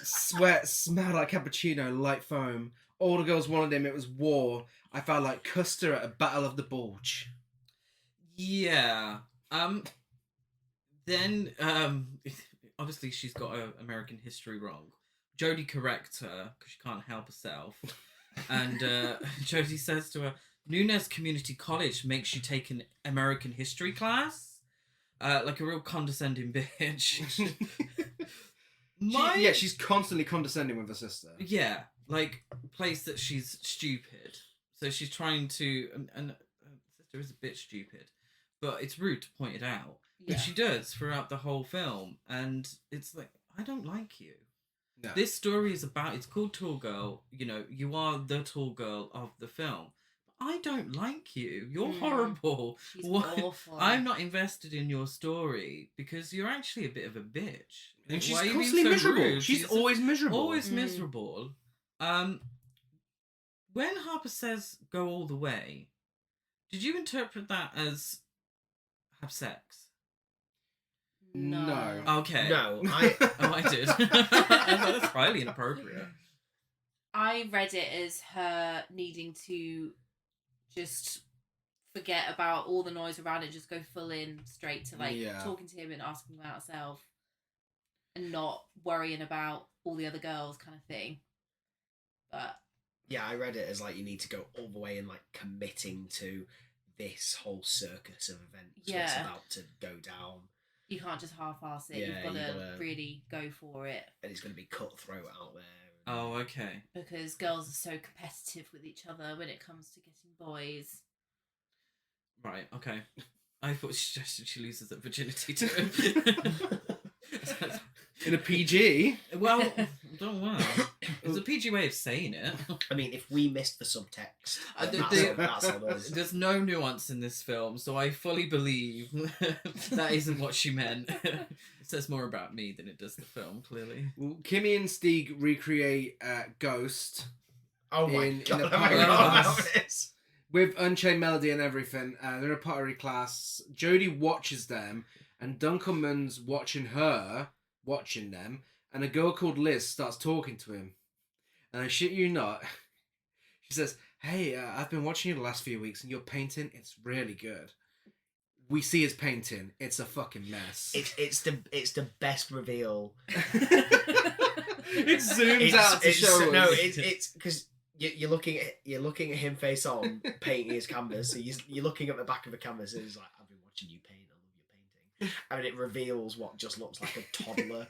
Sweat, smelled like cappuccino, light foam. All the girls wanted him. It was war. I felt like Custer at a Battle of the Bulge. Yeah. Then, obviously she's got American history wrong. Jodie corrects her because she can't help herself. And Jodie says to her, Nunez Community College makes you take an American history class? Like a real condescending bitch. She's constantly condescending with her sister. Yeah, like, place that she's stupid. So she's trying to... And her sister is a bit stupid. But it's rude to point it out. Yeah. But she does throughout the whole film. And it's like, I don't like you. No. This story is about, it's called Tall Girl. You know, you are the tall girl of the film. I don't like you. You're horrible. She's awful. I'm not invested in your story because you're actually a bit of a bitch. And she's constantly miserable. Rude? She's always miserable. Always miserable. When Harper says go all the way, did you interpret that as have sex? No. Okay. No, I did. I thought that's highly inappropriate. I read it as her needing to just forget about all the noise around it, just go full in straight to talking to him and asking about herself and not worrying about all the other girls kind of thing. But yeah, I read it as like you need to go all the way and like committing to this whole circus of events that's about to go down. You can't just half-ass it. You've got to really go for it. And it's going to be cutthroat out there. Oh, okay. Because girls are so competitive with each other when it comes to getting boys. Right, okay. I thought she suggested she loses her virginity to him. In a PG? Well, Don't worry. It's a PG way of saying it. I mean, if we missed the subtext, that's on us. There's no nuance in this film, so I fully believe that isn't what she meant. It says more about me than it does the film, clearly. Well, Kimmy and Stieg recreate Ghost. Oh my god! In a pottery class with Unchained Melody and everything. They're in a pottery class. Jodie watches them, and Dunkelman's watching them, and a girl called Liz starts talking to him. And I shit you not, she says, "Hey, I've been watching you the last few weeks, and your painting, it's really good." We see his painting. It's a fucking mess. It's the best reveal. It zooms out to show us. No, it's because you're looking at him face on painting his canvas. So you're looking at the back of the canvas, and he's like, "I've been watching you paint. I love your painting." And it reveals what just looks like a toddler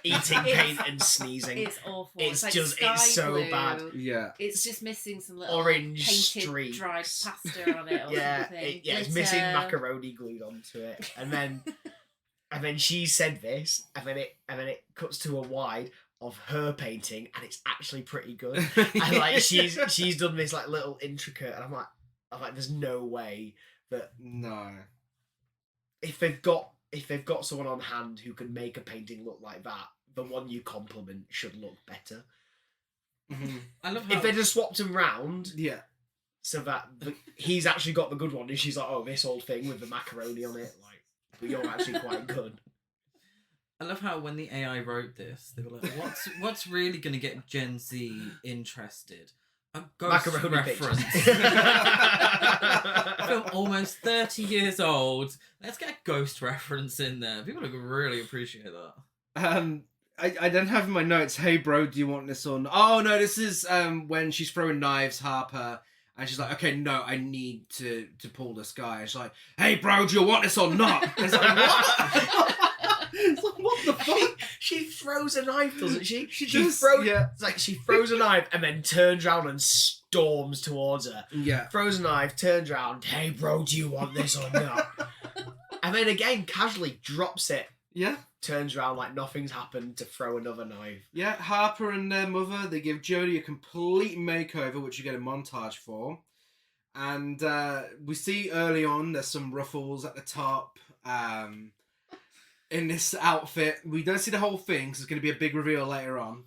eating paint and sneezing. It's awful. It's like just sky it's so blue. bad. Yeah. It's just missing some little Orange painted streaks. dried pasta on it or something. It's missing macaroni glued onto it. And then she said this, and then it cuts to a wide of her painting, and it's actually pretty good. And like she's done this like little intricate, and I'm like, there's no way that if they've got someone on hand who can make a painting look like that, the one you compliment should look better. Mm-hmm. I love how if they just swapped them round, so that he's actually got the good one, and she's like, "Oh, this old thing with the macaroni on it, like, but you're actually quite good." I love how when the AI wrote this, they were like, "What's really going to get Gen Z interested? A ghost Macaroni reference." Film almost 30 years old. Let's get a ghost reference in there. People would really appreciate that. I don't have in my notes, "Hey bro, do you want this on?" Oh no, this is when she's throwing knives, Harper, and she's like, "Okay, no, I need to pull this guy." And she's like, "Hey bro, do you want this or not?" And it's like, what? It's like, what the fuck? She throws a knife, doesn't she? She throws a knife and then turns around and storms towards her. Yeah. Throws a knife, turns around, "Hey bro, do you want this or not?" And then again, casually drops it. Yeah. Turns around like nothing's happened to throw another knife. Yeah, Harper and their mother, they give Jodie a complete makeover, which you get a montage for. And we see early on there's some ruffles at the top in this outfit. We don't see the whole thing, because it's going to be a big reveal later on.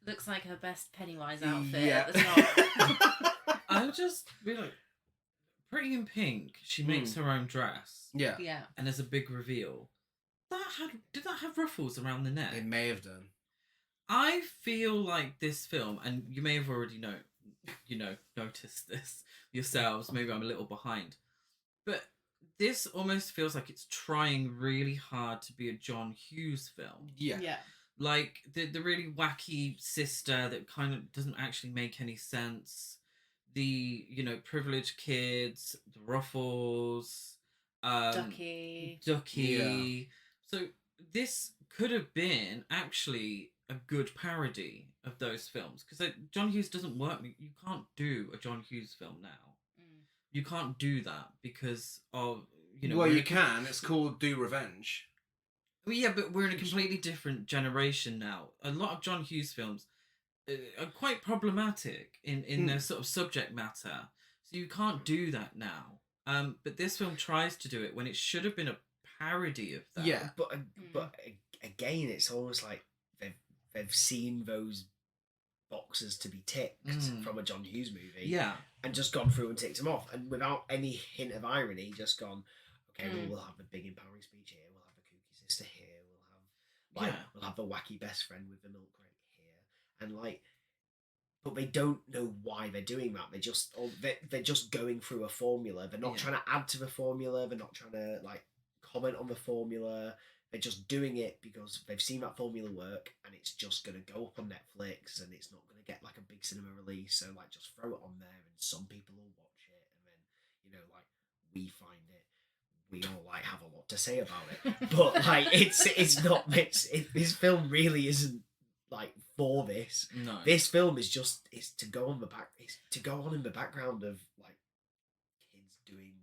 Looks like her best Pennywise outfit Yeah. at the top. I'm just really Pretty in Pink. She makes her own dress. Yeah. Yeah. And there's a big reveal. Did that have ruffles around the neck? It may have done. I feel like this film, and you may have already noticed this yourselves. Maybe I'm a little behind, but this almost feels like it's trying really hard to be a John Hughes film. Yeah. Yeah. Like the really wacky sister that kind of doesn't actually make any sense. The privileged kids, the ruffles, Ducky. Yeah. So this could have been actually a good parody of those films, because John Hughes doesn't work. You can't do a John Hughes film now. You can't do that because of Well, you can. It's called Do Revenge. Well, yeah, but we're in a completely different generation now. A lot of John Hughes films are quite problematic in their sort of subject matter, so you can't do that now. But this film tries to do it when it should have been a parody of that. Yeah, but again, it's almost like they've seen those boxes to be ticked from a John Hughes movie, yeah, and just gone through and ticked them off, and without any hint of irony, just gone, okay, well, we'll have the big empowering speech here, we'll have the kooky sister here, we'll have the wacky best friend with the milk crate here, and but they don't know why they're doing that. They're just going through a formula. They're not trying to add to the formula. They're not trying to comment on the formula. They're just doing it because they've seen that formula work, and it's just going to go up on Netflix, and it's not going to get a big cinema release. So just throw it on there, and some people will watch it, and then we find it. We all have a lot to say about it, but it's not. This film really isn't for this. No. This film is to go on in the background of kids doing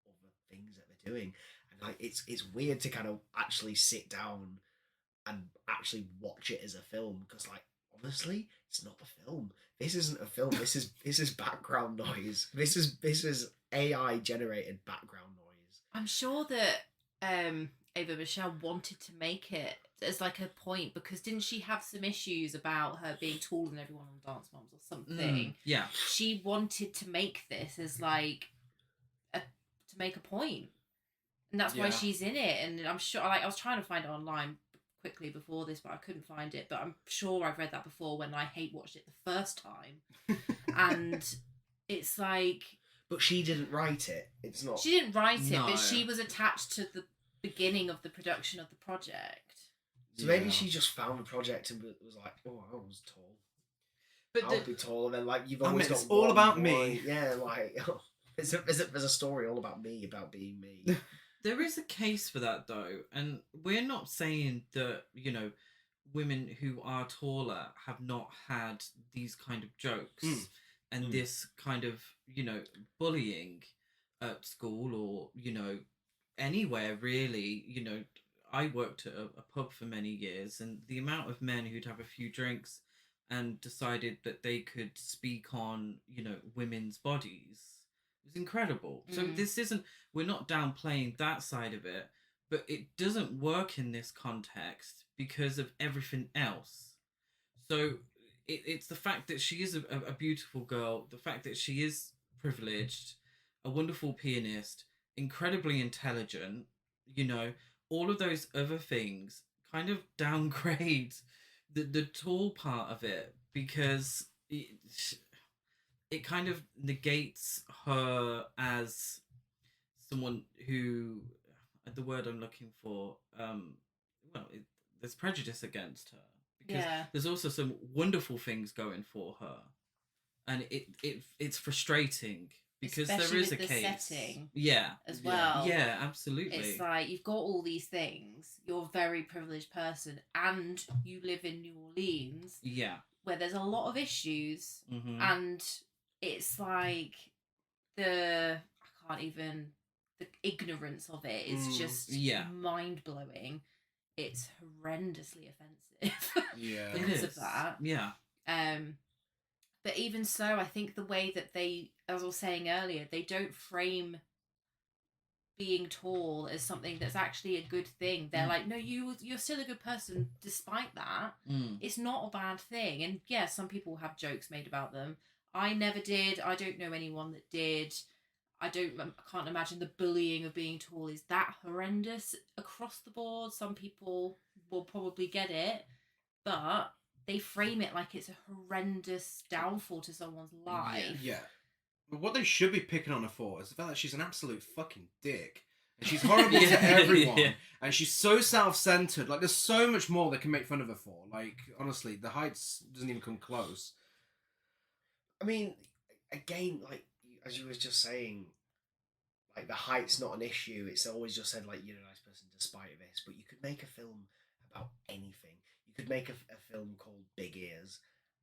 other things that they're doing, and it's weird to kind of actually sit down and actually watch it as a film, because like honestly, it's not a film. This isn't a film. This is background noise. This is AI generated background noise. I'm sure that Ava Michelle wanted to make it as like a point, because didn't she have some issues about her being taller than everyone on Dance Moms or something? Yeah. She wanted to make this as like to make a point, and that's why she's in it. And I'm sure, like, I was trying to find it online quickly before this, but I couldn't find it. But I'm sure I've read that before when I hate watched it the first time, and it's like. But she didn't write it. It's not. She didn't write it, but she was attached to the beginning of the production of the project. So maybe she just found the project and was like, "Oh, I was tall, but I'll be tall." And then like you've always got it's all about me. Yeah, like there's a story all about me, about being me. There is a case for that though, and we're not saying that, you know, women who are taller have not had these kind of jokes and this kind of, you know, bullying at school or, you know, anywhere really. You know, I worked at a pub for many years, and the amount of men who'd have a few drinks and decided that they could speak on, you know, women's bodies was incredible. So this isn't, we're not downplaying that side of it, but it doesn't work in this context because of everything else. So it's the fact that she is a beautiful girl, the fact that she is privileged, a wonderful pianist, incredibly intelligent, you know, all of those other things kind of downgrade the tall part of it, because it kind of negates her as someone who, the word I'm looking for, there's prejudice against her, because there's also some wonderful things going for her, and it's frustrating because especially there is with a the case setting as well. Yeah, absolutely. It's like you've got all these things, you're a very privileged person, and you live in New Orleans, where there's a lot of issues, and it's like the ignorance of it is just mind-blowing. It's horrendously offensive because of that. But even so, I think the way that they, as I was saying earlier, they don't frame being tall as something that's actually a good thing. They're like, no, you're still a good person despite that. It's not a bad thing. And yeah, some people have jokes made about them. I never did. I don't know anyone that did. I can't imagine the bullying of being tall is that horrendous across the board. Some people will probably get it, but they frame it like it's a horrendous downfall to someone's life. Yeah. But what they should be picking on her for is the fact that she's an absolute fucking dick. And she's horrible to everyone. And she's so self-centered. Like, there's so much more they can make fun of her for. Like, honestly, the heights doesn't even come close. I mean, again, like, as you were just saying, like, the height's not an issue. It's always just said, like, you're a nice person despite this. But you could make a film about anything. You could make a film called Big Ears,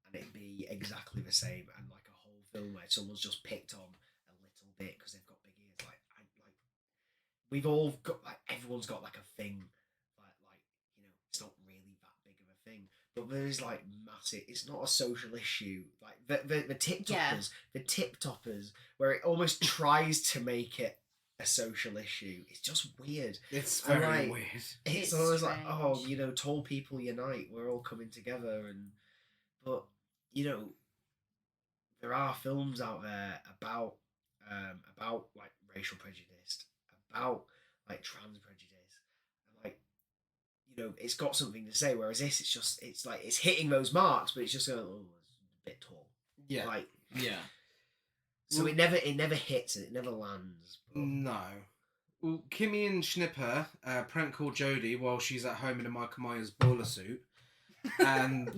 and it'd be exactly the same, and like a whole film where someone's just picked on a little bit because they've got big ears. Like we've all got, like, everyone's got like a thing, like you know, it's not really that big of a thing, but there is like massive. It's not a social issue. Like the tip toppers, where it almost tries to make it a social issue. It's just weird. It's very weird. It's always strange. Like, oh, you know, tall people unite. We're all coming together, but you know, there are films out there about like racial prejudice, about like trans prejudice, and like, you know, it's got something to say. Whereas this, it's like it's hitting those marks, but it's just going, oh, it's a bit tall. Yeah. Like yeah. So it never hits and it never lands. But... No. Well, Kimmy and Schnipper prank call Jodie while she's at home in a Michael Myers bowler suit, and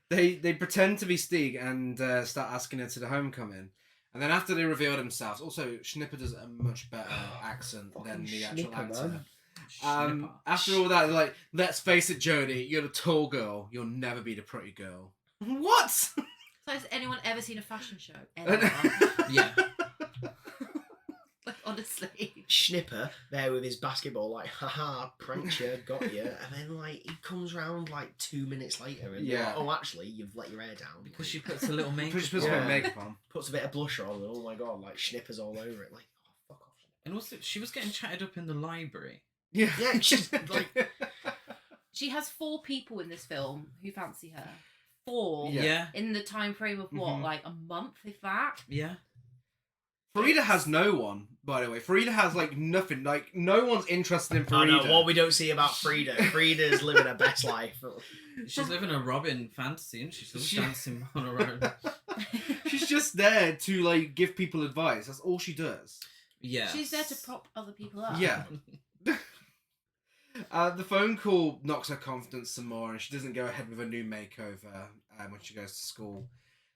they pretend to be Stieg and start asking her to the homecoming. And then after they reveal themselves, also Schnipper does a much better accent than the actual actor. After all that, they're like, let's face it, Jodie, you're the tall girl. You'll never be the pretty girl. What? So has anyone ever seen a fashion show? Ever? Yeah. Honestly. Schnipper there with his basketball, like, haha, pranked you, got you. And then, like, he comes round, like, 2 minutes later and you're like, oh, actually, you've let your hair down. Because she puts a little makeup Puts a bit of makeup on. Puts a bit of blusher on and, oh my god, like, Schnipper's all over it. Like, oh, fuck off. And also, she was getting chatted up in the library. Yeah. Yeah, she's, like... She has 4 people in this film who fancy her. 4. Yeah. In the time frame of what, like a month, if that? Yeah. Frida has no one, by the way. Frida has, like, nothing. Like, no one's interested in Frida. I know, what we don't see about Frida. Frida's living her best life. She's living a Robin fantasy, and she's dancing on her own. She's just there to, like, give people advice. That's all she does. Yeah. She's there to prop other people up. Yeah. The phone call knocks her confidence some more, and she doesn't go ahead with a new makeover when she goes to school.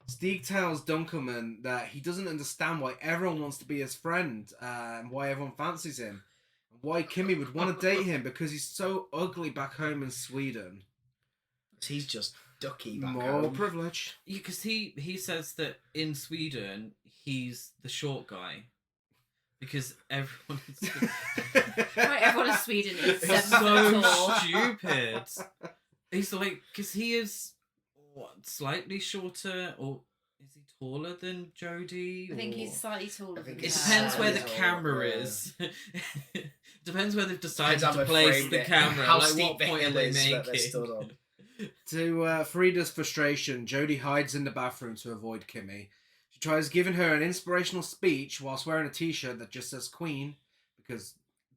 Stieg tells Dunkelman that he doesn't understand why everyone wants to be his friend, and why everyone fancies him, and why Kimmy would want to date him because he's so ugly back home in Sweden. He's just ducky back More home. privilege. Yeah, because he says that in Sweden he's the short guy. Because everyone Right, everyone in Sweden is 7 so foot tall. stupid. He's like, because he is slightly shorter, or is he taller than Jodie? I think or... he's slightly taller than her. It depends where the Yeah. camera is. Depends where they've decided Depends how to place framed the it, camera. how Like, steep what the point are hill they is that they're making? stood on. To Frida's frustration, Jodie hides in the bathroom to avoid Kimmy. She tries giving her an inspirational speech whilst wearing a t-shirt that just says Queen, because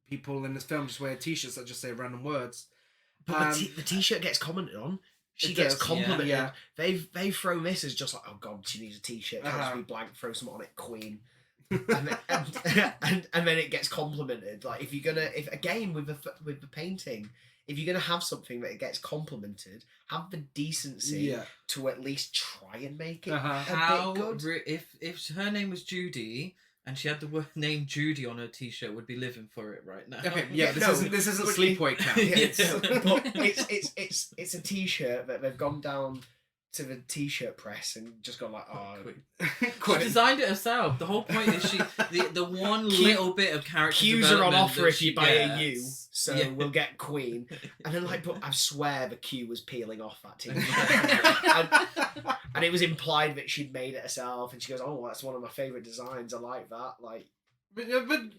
people in this film just wear t-shirts that just say random words. But the t-shirt gets commented on. She It gets does, complimented. yeah. They've thrown this as just like, oh god, she needs a t-shirt. Can't just be blank. Throw something on it, Queen. and then it gets complimented. Like if again with the painting, if you're gonna have something that it gets complimented, have the decency to at least try and make it a bit good. If her name was Judy and she had the word name Judy on her t-shirt, would be living for it right now. Okay, yeah, this isn't sleepaway camp. It's a t-shirt that they've gone down to the t-shirt press and just gone like, oh, She designed it herself. The whole point is the one little bit of character Q's are on development offer that if you she buy gets. a U, so we'll get Queen. And then like, but I swear the Q was peeling off that t-shirt. and it was implied that she'd made it herself, and she goes, oh, that's one of my favourite designs, I like that. Like, But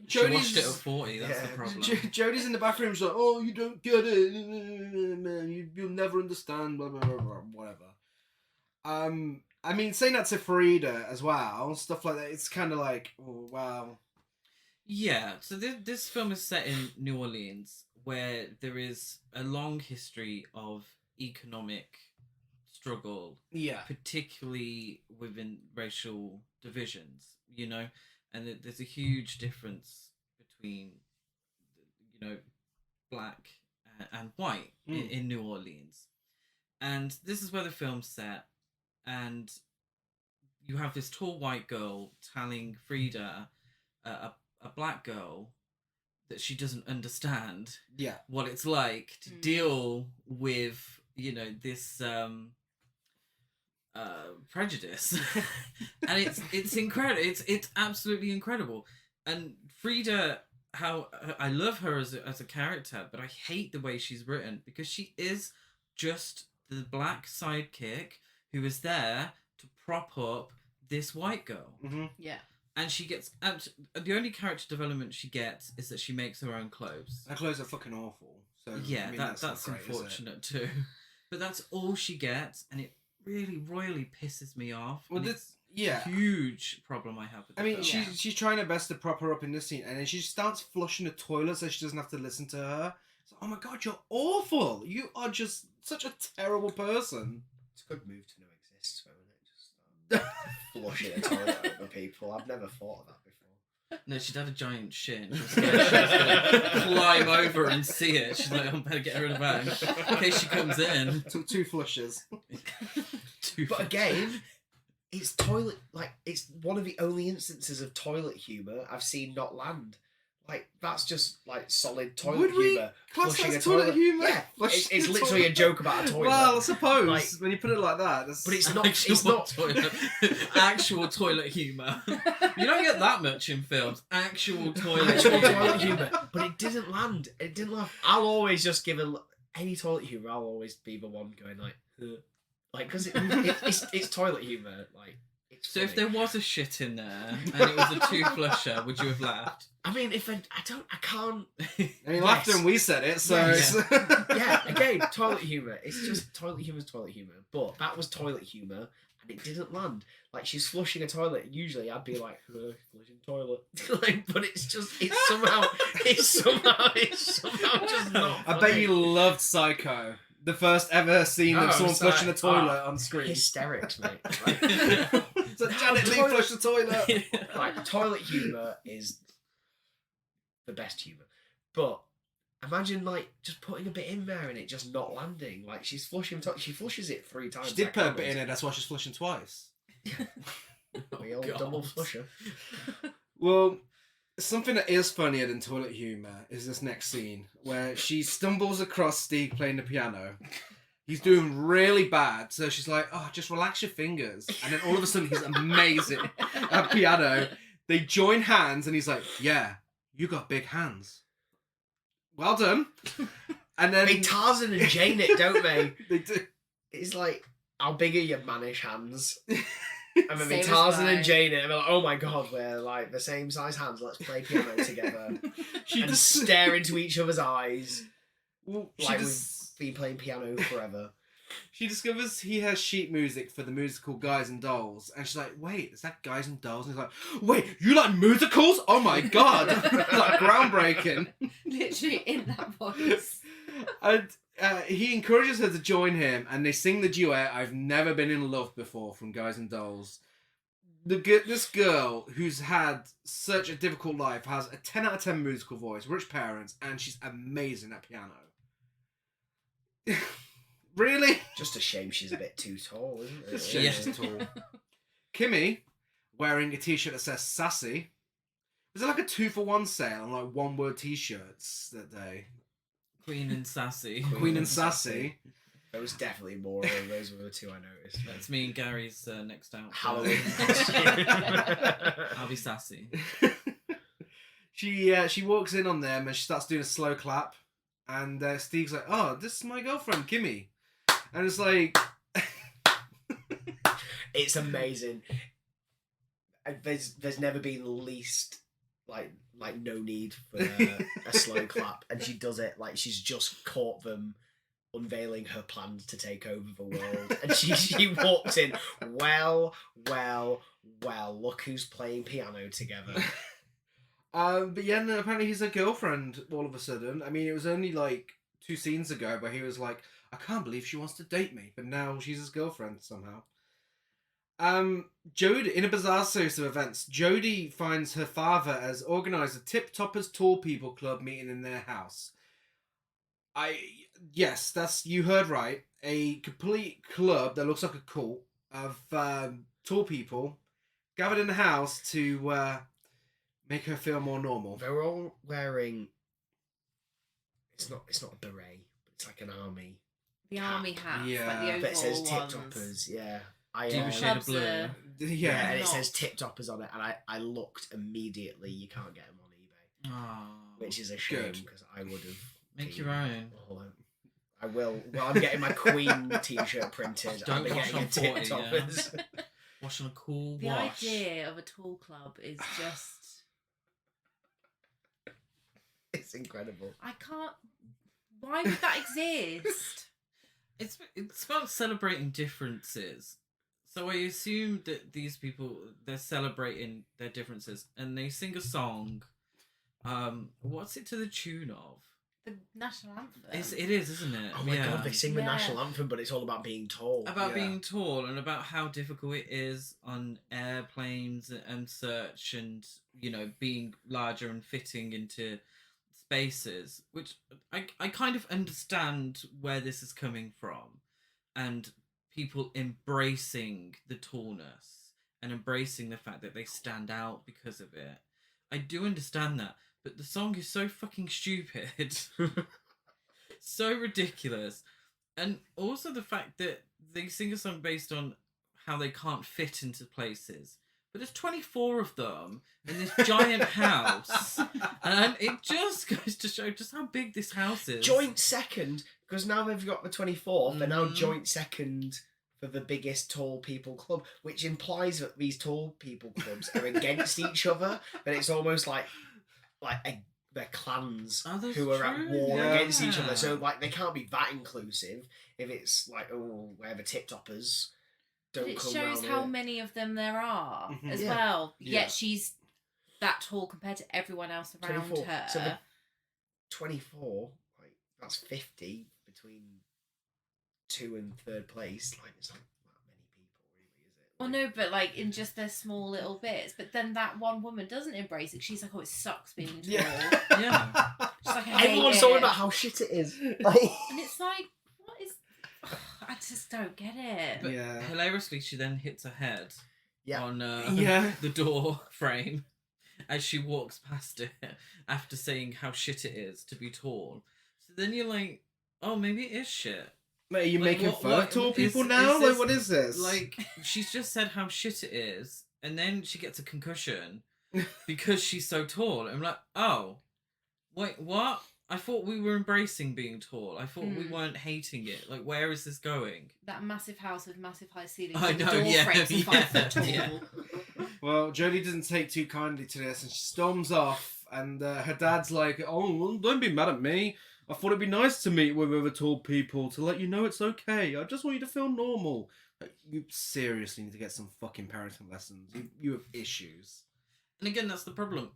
she Jodie's watched it at 40, that's the problem. Jodie's in the bathroom, she's like, oh, you don't get it, man, you'll never understand, blah, blah, blah, blah, whatever. I mean, saying that to Frida as well, stuff like that, it's kind of like, oh, wow. Yeah, so this film is set in New Orleans, where there is a long history of economic struggle, particularly within racial divisions, you know, and there's a huge difference between, you know, black and white in New Orleans. And this is where the film's set, and you have this tall white girl telling Frida, a black girl, that she doesn't understand what it's like to deal with, you know, this prejudice. And it's incredible. It's absolutely incredible. And Frida, how I love her as a character, but I hate the way she's written, because she is just the black sidekick who is there to prop up this white girl. Mm-hmm. Yeah. And she gets... the only character development she gets is that she makes her own clothes. Her clothes are fucking awful. So yeah, I mean, that's not great, unfortunate too. But that's all she gets, and it really royally pisses me off. Well, and this, it's a huge problem I have with the I mean, film. she's trying her best to prop her up in this scene, and then she starts flushing the toilet so she doesn't have to listen to her. It's like, oh my god, you're awful! You are just such a terrible person. it's a good move to know exists, isn't it? Just flushing a toilet over people. I've never thought of that before. No, she'd had a giant shit. And she was scared she was gonna climb over and see it. She's like, I better get her in the bag in case she comes in. Took 2 flushes. But again, it's toilet, like, it's one of the only instances of toilet humour I've seen not land. Like, that's just like solid toilet Would we humour. class Flushing that a as toilet humour? Yeah, Flushing it's a literally toilet. a joke about a toilet. Well, I suppose Like, when you put it like that, but it's not. It's not. toilet. Actual toilet humour. You don't get that much in films. Actual toilet Actual humour. toilet humour, but it didn't land. It didn't laugh. I'll always just give any toilet humour. I'll always be the one going like because it's toilet humour. Like, it's So if funny. there was a shit in there and it was a two-flusher, would you have laughed? I mean, if I can't. I mean, laughed when we said it, so Yes. it's... Yeah, again, toilet humour. It's just toilet humour's toilet humour. But that was toilet humour, and it didn't land. Like, she's flushing a toilet. Usually, I'd be like, flushing toilet. Like, but it's somehow just not. I bet funny. you loved Psycho. The first ever scene of someone it's like, flushing a toilet on screen. Hysterics, mate. So Janet Leigh flushed the toilet. Like, toilet humour is the best humour. But imagine, like, just putting a bit in there and it just not landing. Like, she's flushing. She flushes it 3 times. She did put a bit in it, that's why she's flushing twice. The old double flusher. Well, something that is funnier than toilet humour is this next scene where she stumbles across Steve playing the piano. He's doing really bad, so she's like, "Oh, just relax your fingers." And then all of a sudden, he's amazing at piano. They join hands, and he's like, "Yeah, you got big hands. Well done." And then They Tarzan and Jane it, don't they? they do. It's like, how big are your mannish hands? And then they Same as Tarzan mine. and Jane it, and they're like, oh my god, we're like the same size hands, let's play piano together. She And just stare into each other's eyes well, like we've been playing piano forever. She discovers he has sheet music for the musical Guys and Dolls, and she's like, "Wait, is that Guys and Dolls?" And he's like, "Wait, you like musicals? Oh my god, like groundbreaking!" Literally in that voice. And he encourages her to join him, and they sing the duet "I've Never Been in Love Before" from Guys and Dolls. This girl who's had such a difficult life has a 10 out of 10 musical voice, rich parents, and she's amazing at piano. Really? Just a shame she's a bit too tall, isn't it? Just shame she's tall. Kimmy, wearing a t-shirt that says "Sassy." Was it like a 2-for-1 sale on like one-word t-shirts that day? Queen and Sassy. Queen and Sassy. There was definitely more. Those were the 2 I noticed. That's me and Gary's next out. Halloween. I'll be sassy. She walks in on them and she starts doing a slow clap, and Steve's like, "Oh, this is my girlfriend, Kimmy," and it's like, It's amazing. There's never been the least like no need for a slow clap, and she does it like she's just caught them unveiling her plans to take over the world, and she walks in. Well, look who's playing piano together. but yeah, no, apparently he's her girlfriend all of a sudden. I mean, it was only like 2 scenes ago where he was like, "I can't believe she wants to date me," but now she's his girlfriend somehow. Jodie, in a bizarre series of events, Jodie finds her father has organised a Tip Toppers Tall People Club meeting in their house. Yes, you heard right. A complete club that looks like a cult of tall people gathered in the house to make her feel more normal. They're all wearing. It's not a beret. It's like an army. The army hats, Yeah. like the oval But it says Tip ones. Toppers. Yeah. Deeper shade of blue. Yeah, Yeah, and it not. says Tip Toppers on it, and I looked immediately. You can't get them on eBay, Oh, which is a shame Good. because I would have. make your own. I will. Well, I'm getting my Queen T-shirt printed. Don't I'll be wash getting a on Tip 40, Toppers. Wash on a cool The wash. idea of a tall club is just. It's incredible. I can't. Why would that exist? It's about celebrating differences. So I assume that these people, they're celebrating their differences, and they sing a song. What's it to the tune of? The national anthem. It is, isn't it? Oh my Yeah. god, they sing the Yeah. national anthem, but it's all about being tall. About Yeah. being tall and about how difficult it is on airplanes and such, and being larger and fitting into spaces, which I kind of understand where this is coming from, and people embracing the tallness and embracing the fact that they stand out because of it. I do understand that, but the song is so fucking stupid. So ridiculous. And also the fact that they sing a song based on how they can't fit into places. But there's 24 of them in this giant house. And it just goes to show just how big this house is. Joint second, because now they've got the 24th, they're now joint second for the biggest tall people club, which implies that these tall people clubs are against each other. And it's almost like they're clans who are at war against each other. So like they can't be that inclusive if it's like, oh, where the tip toppers don't it come shows round how here. many of them there are as Yeah. well. Yeah. Yet she's that tall compared to everyone else around 24. her. So the 24, like that's 50 between 2 and 3rd place. Like it's not that many people, really, is it? Well, no, but like in just their small little bits. But then that one woman doesn't embrace it. She's like, "Oh, it sucks being tall." Yeah. She's like, "I hate Everyone's it." talking about how shit it is. Like, And it's like, what is? I just don't get it. But hilariously, she then hits her head on the door frame as she walks past it after saying how shit it is to be tall. So then you're like, oh, maybe it is shit. Mate, are you Like, making fun of tall people now? Like, what is this? Like, she's just said how shit it is, and then she gets a concussion because she's so tall. I'm like, oh, wait, what? I thought we were embracing being tall. I thought we weren't hating it. Like, where is this going? That massive house with massive high ceilings. I and the know, door yeah, frames are 5 foot tall. yeah. Well, Jodie doesn't take too kindly to this, and she storms off. And her dad's like, "Oh, well, don't be mad at me. I thought it'd be nice to meet with other tall people to let you know it's okay. I just want you to feel normal." Like, you seriously need to get some fucking parenting lessons. You have issues. And again, that's the problem.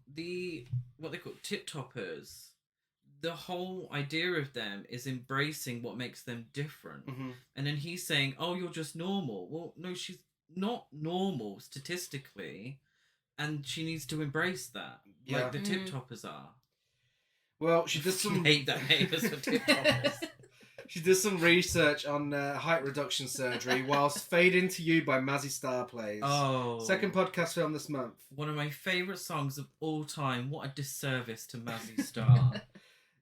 What they call tip toppers. The whole idea of them is embracing what makes them different. Mm-hmm. And then he's saying, oh, you're just normal. Well, no, she's not normal statistically. And she needs to embrace that. Yeah. Like the tip toppers are. Well, she does some... I hate that name as for tip toppers. She does some research on height reduction surgery whilst Fade Into You by Mazzy Star plays. Oh. Second podcast film this month. One of my favourite songs of all time. What a disservice to Mazzy Star.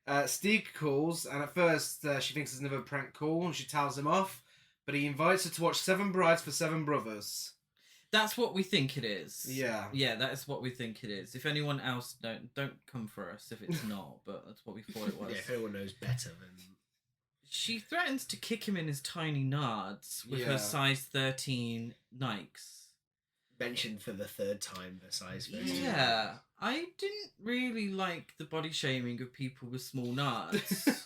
Stieg calls, and at first she thinks it's another prank call, and she tells him off. But he invites her to watch 7 Brides for 7 Brothers. That's what we think it is. Yeah. Yeah, that is what we think it is. If anyone else don't come for us if it's not, but that's what we thought it was. yeah, if anyone knows better, then... She threatens to kick him in his tiny nards with her size 13 Nikes. Mentioned for the 3rd time the size 13. Yeah. I didn't really like the body shaming of people with small nards.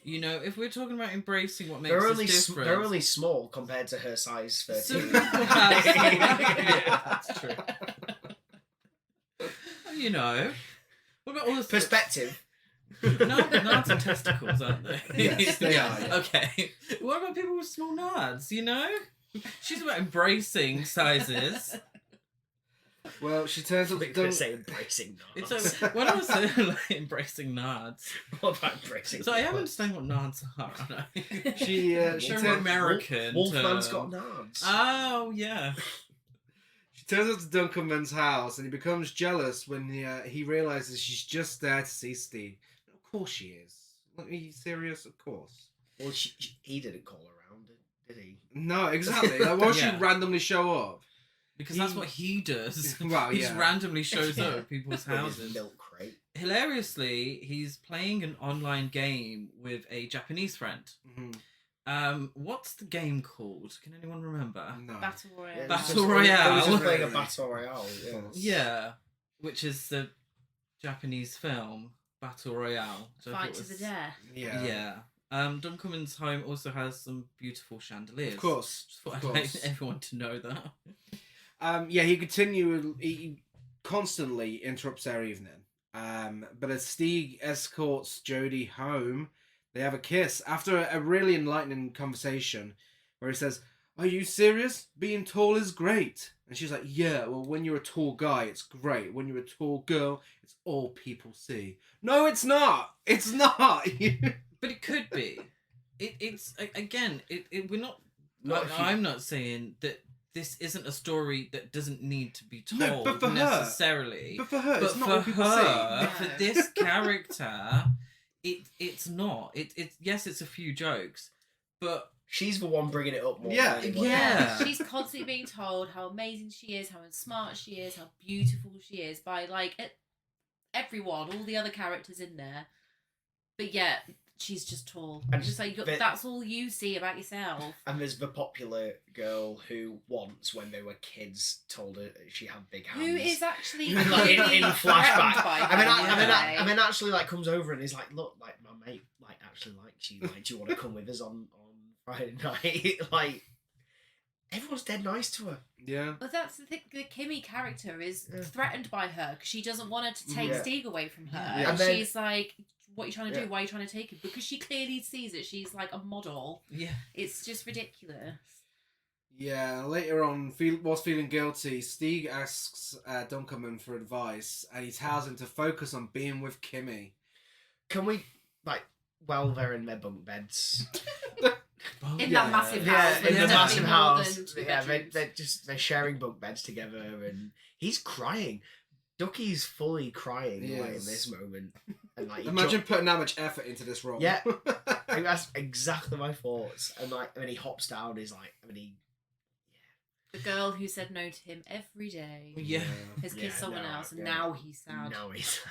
You know, if we're talking about embracing what makes us different... They're only small compared to her size 13. Some people have... yeah, that's true. You know. What about all this... Perspective. Nards are testicles, aren't they? Yes, they are. Yeah. Okay. What about people with small nards, you know? She's about embracing sizes. Well, she turns up... to say embracing nards. It's when I was saying like, embracing nards. What about embracing So I am understanding what nards are, aren't I? She They're American. Wolfman's got nards. Oh, yeah. She turns up to Duncanman's house, and he becomes jealous when he realises she's just there to see Steve. Of course she is. Are you serious? Of course. Well, he didn't call around, did he? No, exactly. Like, why would she randomly show up? Because that's what he does. Well, he just yeah. randomly shows up at people's With his houses. milk crate. Hilariously, he's playing an online game with a Japanese friend. Mm-hmm. What's the game called? Can anyone remember? No. Battle Royale. Yeah, Battle Royale. I was just playing a Battle Royale. Yeah. Yeah, which is the Japanese film Battle Royale. which I Fight thought to was- the death. Yeah. Yeah. Duncanman's home also has some beautiful chandeliers. Of course. Just thought Of I'd like course. everyone to know that. He constantly interrupts their evening. But as Stieg escorts Jodie home, they have a kiss after a really enlightening conversation where he says, "Are you serious? Being tall is great." And she's like, "Yeah, well, when you're a tall guy, it's great. When you're a tall girl, it's all people see." No, it's not. It's not. But it could be. It's again. We're not. Not if you- I'm not saying that this isn't a story that doesn't need to be told No, but for necessarily. But for her, it's not for what people her, say. for this character, it's not. It's yes, it's a few jokes, but she's the one bringing it up more. Yeah. than anyone Yeah. else. She's constantly being told how amazing she is, how smart she is, how beautiful she is by like everyone, all the other characters in there. But yet she's just tall. And Just like the- that's all you see about yourself. And there's the popular girl who once, when they were kids, told her she had big hands. Who is actually Like, really in threatened flashback. by And then, her. and then actually like comes over and is like, look, like my mate like actually likes you. Like, do you want to come with us on Friday night? Like, everyone's dead nice to her. Yeah. But that's the thing. The Kimmy character is threatened by her because she doesn't want her to take Yeah. Stieg away from her. Yeah. And And then- she's like, "What are you trying to Yeah. do? Why are you trying to take it?" Because she clearly sees it. She's like a model. yeah. It's just ridiculous. Yeah, later on, whilst feeling guilty, Stieg asks Dunkerman for advice, and he tells him to focus on being with Kimmy. Can we, like, while they're in their bunk beds, In that massive house. yeah, with in the definitely massive more house, than two yeah, bedrooms. they're sharing bunk beds together, and he's crying. Ducky's fully crying He like, in is. this moment, and like, he Imagine putting that much effort into this role. Yeah. I mean, that's exactly my thoughts. And like, when he hops down, he's like, The girl who said no to him every day Yeah. has kissed Yeah, someone no, else, and yeah. now he's sad. now he's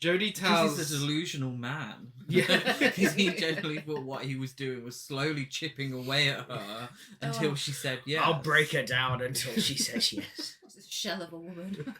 Jodie Because tells... he's a delusional man. Yeah. Because he generally thought what he was doing was slowly chipping away at her until Oh. she said yes. I'll break her down until she says yes. Just a shell of a woman.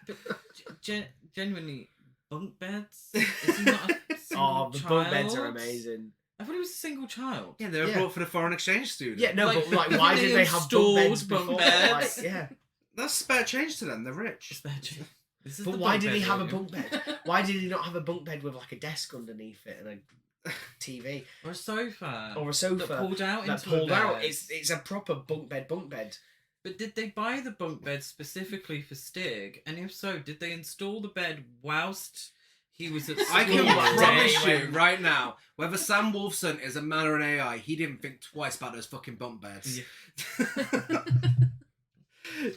Genuinely, bunk beds? Is he not a single Oh, the bunk beds are child? amazing. I thought he was a single child. Yeah, they were Yeah. brought for the foreign exchange student. Yeah, no, Like, but like, why they did they have bunk installed beds bunk before? beds. Like, yeah. That's spare change to them, they're rich. Is that true? This is But the why bunk did he bed have a room. bunk bed? Why did he not have a bunk bed with like a desk underneath it and a TV Or a sofa? or a sofa that pulled out that into pulled a out? bed. It's a proper bunk bed. But did they buy the bunk bed specifically for Stig? And if so, did they install the bed whilst he was at school? I can School promise day you right now, whether Sam Wolfson is a man or an AI, he didn't think twice about those fucking bunk beds. Yeah.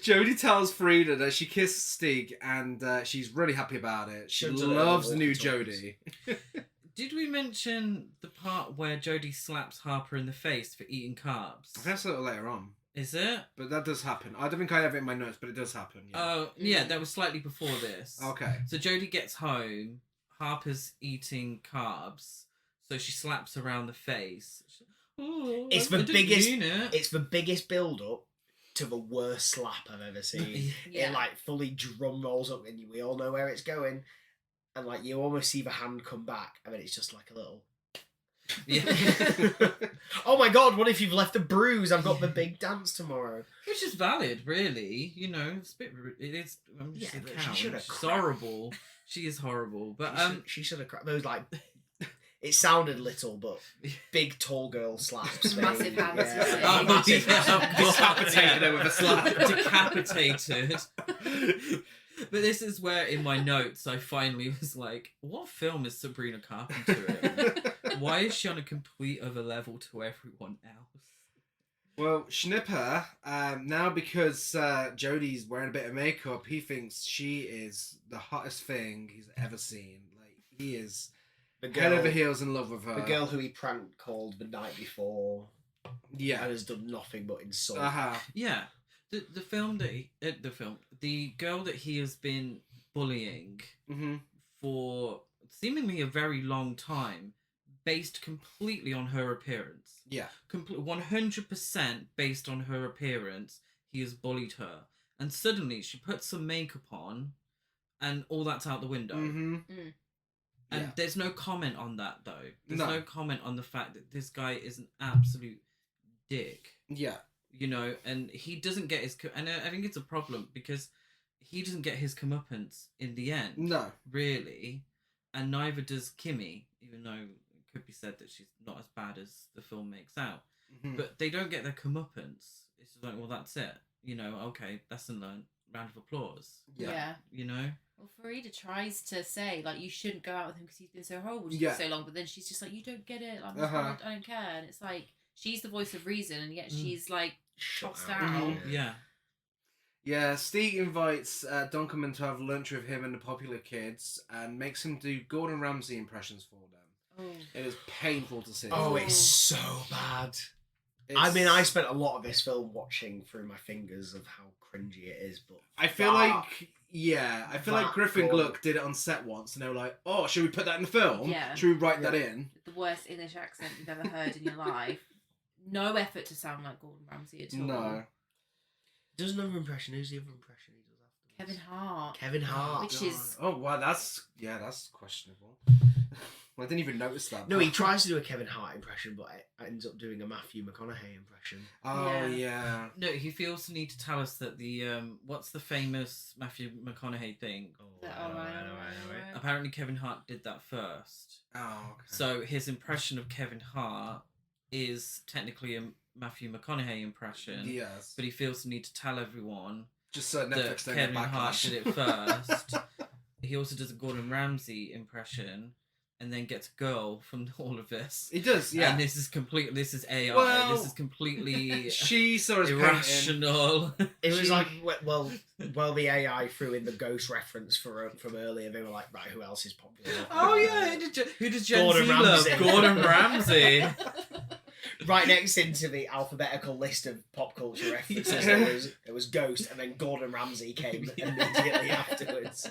Jodie tells Frida that she kissed Stig and she's really happy about it. She Should've done it loves on the new walkie-talkies. Jodie. Did we mention the part where Jodie slaps Harper in the face for eating carbs? I think that's a little later on, Is it? but that does happen. I don't think I have it in my notes, but it does happen. Yeah. Oh, yeah, that was slightly before this. Okay. So Jodie gets home, Harper's eating carbs, so she slaps her around the face. Oh, It's I the didn't biggest. mean it. It's the biggest build up to the worst slap I've ever seen. Yeah. It like fully drum rolls up, and we all know where it's going, and like you almost see the hand come back, and then it's just like a little. Yeah. Oh my god! What if you've left a bruise? I've got the big dance tomorrow. Which is valid, really. You know, it's a bit. It is. I'm just Yeah, a but she cow. should've She's cracked. horrible. She is horrible. But She should have cracked those like. It sounded little, but big tall girl slaps. Massive baby. hands, Yeah. yeah. Oh, Massive yeah, hands. Decapitated her with a slap. Decapitated. But this is where, in my notes, I finally was like, "What film is Sabrina Carpenter in? Why is she on a complete other level to everyone else?" Well, Schnipper, now because Jodie's wearing a bit of makeup, he thinks she is the hottest thing he's ever seen. Like, he is The head over girl, heels in love with her. the girl who he prank called the night before Yeah. and has done nothing but insult. Uh-huh. Yeah, the film that the girl that he has been bullying Mm-hmm. for seemingly a very long time, based completely on her appearance. Yeah. 100% based on her appearance, he has bullied her. And suddenly she puts some makeup on and all that's out the window. Mm-hmm. And Yeah. there's no comment on that, though. There's No. no comment on the fact that this guy is an absolute dick. Yeah. You know, and he doesn't get his... And I think it's a problem because he doesn't get his comeuppance in the end. No. Really. And neither does Kimmy, even though it could be said that she's not as bad as the film makes out. Mhm. But they don't get their comeuppance. It's just like, well, that's it. You know, okay, lesson learned. Round of applause. Yeah. You know? Well, Farida tries to say, like, you shouldn't go out with him because he's been so horrible to Yeah. you so long, but then she's just like, you don't get it. Like, Uh-huh. I don't care. And it's like, she's the voice of reason, and yet she's like, shut Tossed out. out. Yeah. Yeah, Steve invites Dunkerman to have lunch with him and the popular kids and makes him do Gordon Ramsay impressions for them. Oh. It is painful to see. Oh, it's so bad. It's- I mean, I spent a lot of this film watching through my fingers of how cringy it is, but I feel like that Griffin Gordon- Gluck did it on set once, and they were like, "Oh, should we put that in the film? Yeah. Should we write that in?" The worst English accent you've ever heard in your life. No effort to sound like Gordon Ramsay at all. No. Does another impression? Who's the other impression he does afterwards? Kevin Hart. Kevin Hart. Which is... Oh wow, that's questionable. I didn't even notice that. No, he tries to do a Kevin Hart impression, but it ends up doing a Matthew McConaughey impression. Oh yeah. No, he feels the need to tell us that the what's the famous Matthew McConaughey thing? Apparently Kevin Hart did that first. Oh, okay. So his impression of Kevin Hart is technically a Matthew McConaughey impression. Yes. But he feels the need to tell everyone Just so that Netflix don't Kevin get Hart backlash. did it first. He also does a Gordon Ramsay impression and then gets a girl from all of this. He does, yeah. And this is AI. Well, this is completely she saw his irrational. It was like, well, the AI threw in the Ghost reference from earlier. They were like, right, who else is popular? Oh yeah, who does Gen Gordon Z love? Ramsay. Gordon Ramsay. Right next into the alphabetical list of pop culture references, there was Ghost, and then Gordon Ramsay came immediately afterwards.